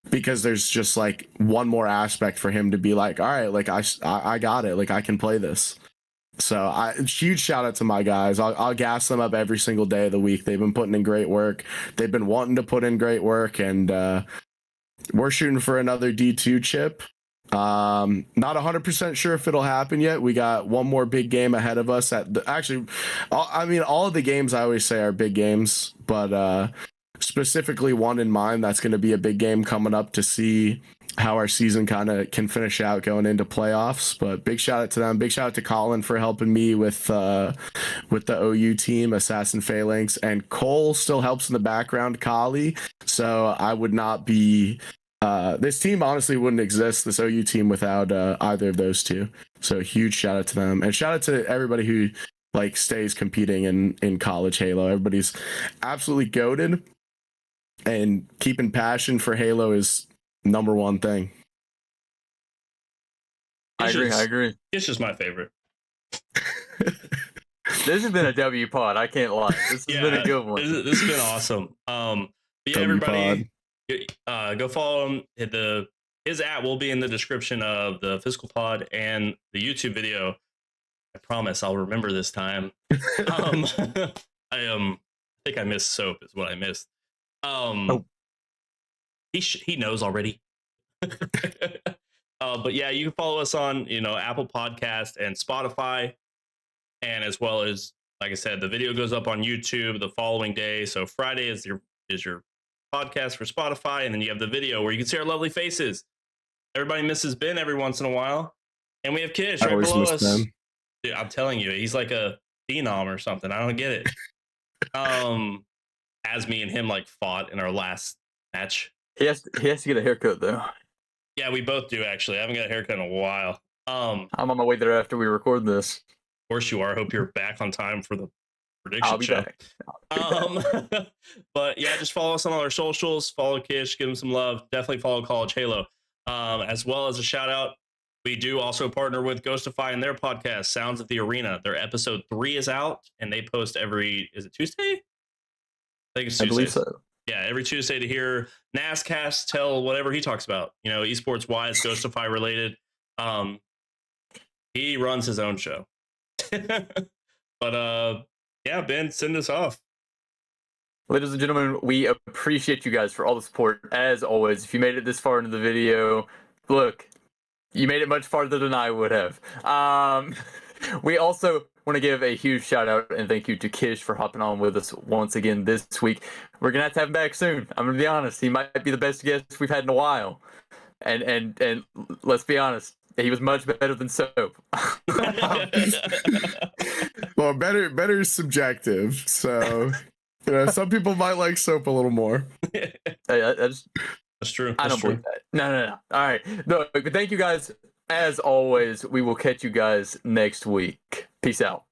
because there's just like one more aspect for him to be like, all right, like I got it. Like I can play this. So huge shout out to my guys. I'll gas them up every single day of the week. They've been putting in great work. They've been wanting to put in great work, and we're shooting for another D2 chip. Not 100% sure if it'll happen yet. We got one more big game ahead of us. All of the games I always say are big games, but specifically one in mind that's going to be a big game coming up to see how our season kind of can finish out going into playoffs. But big shout out to them. Big shout out to Colin for helping me with the OU team, Assassin Phalanx, and Cole still helps in the background, Kali. So I would not be. This team honestly wouldn't exist, this OU team, without either of those two. So huge shout out to them, and shout out to everybody who like stays competing in College Halo. Everybody's absolutely goated, and keeping passion for Halo is number one thing. I agree. It's just my favorite. This has been a W pod. I can't lie. This has been a good one. This has been awesome. Yeah, everybody, go follow him. His at will be in the description of the physical pod and the YouTube video. I promise I'll remember this time. I think I missed soap is what I missed. He knows already. But yeah, you can follow us on Apple Podcast and Spotify, and as well as, like I said, the video goes up on YouTube the following day. So Friday is your podcast for Spotify, and then you have the video where you can see our lovely faces. Everybody misses Ben every once in a while, and we have Kish right below us. Dude, I'm telling you, he's like a phenom or something. I don't get it. As me and him like fought in our last match. He has to get a haircut though. Yeah, we both do actually. I haven't got a haircut in a while. I'm on my way there after we record this. Of course you are. I hope you're back on time for the prediction show. Back. But yeah, just follow us on all our socials. Follow Kish, give him some love. Definitely follow College Halo. As well as a shout out, we do also partner with Ghostify and their podcast, Sounds of the Arena. Their episode 3 is out, and they post is it Tuesday? I think it's Tuesday. I believe so. Yeah, every Tuesday to hear NASCast tell whatever he talks about, esports wise, Ghostify related. He runs his own show. But yeah, Ben, send us off. Ladies and gentlemen, we appreciate you guys for all the support. As always, if you made it this far into the video, look, you made it much farther than I would have. We also want to give a huge shout out and thank you to Kish for hopping on with us once again this week. We're gonna have to have him back soon. I'm gonna be honest; he might be the best guest we've had in a while. And let's be honest, he was much better than Soap. Well, better is subjective. So some people might like Soap a little more. That's true. I don't believe that. No. All right. No, but thank you guys. As always, we will catch you guys next week. Peace out.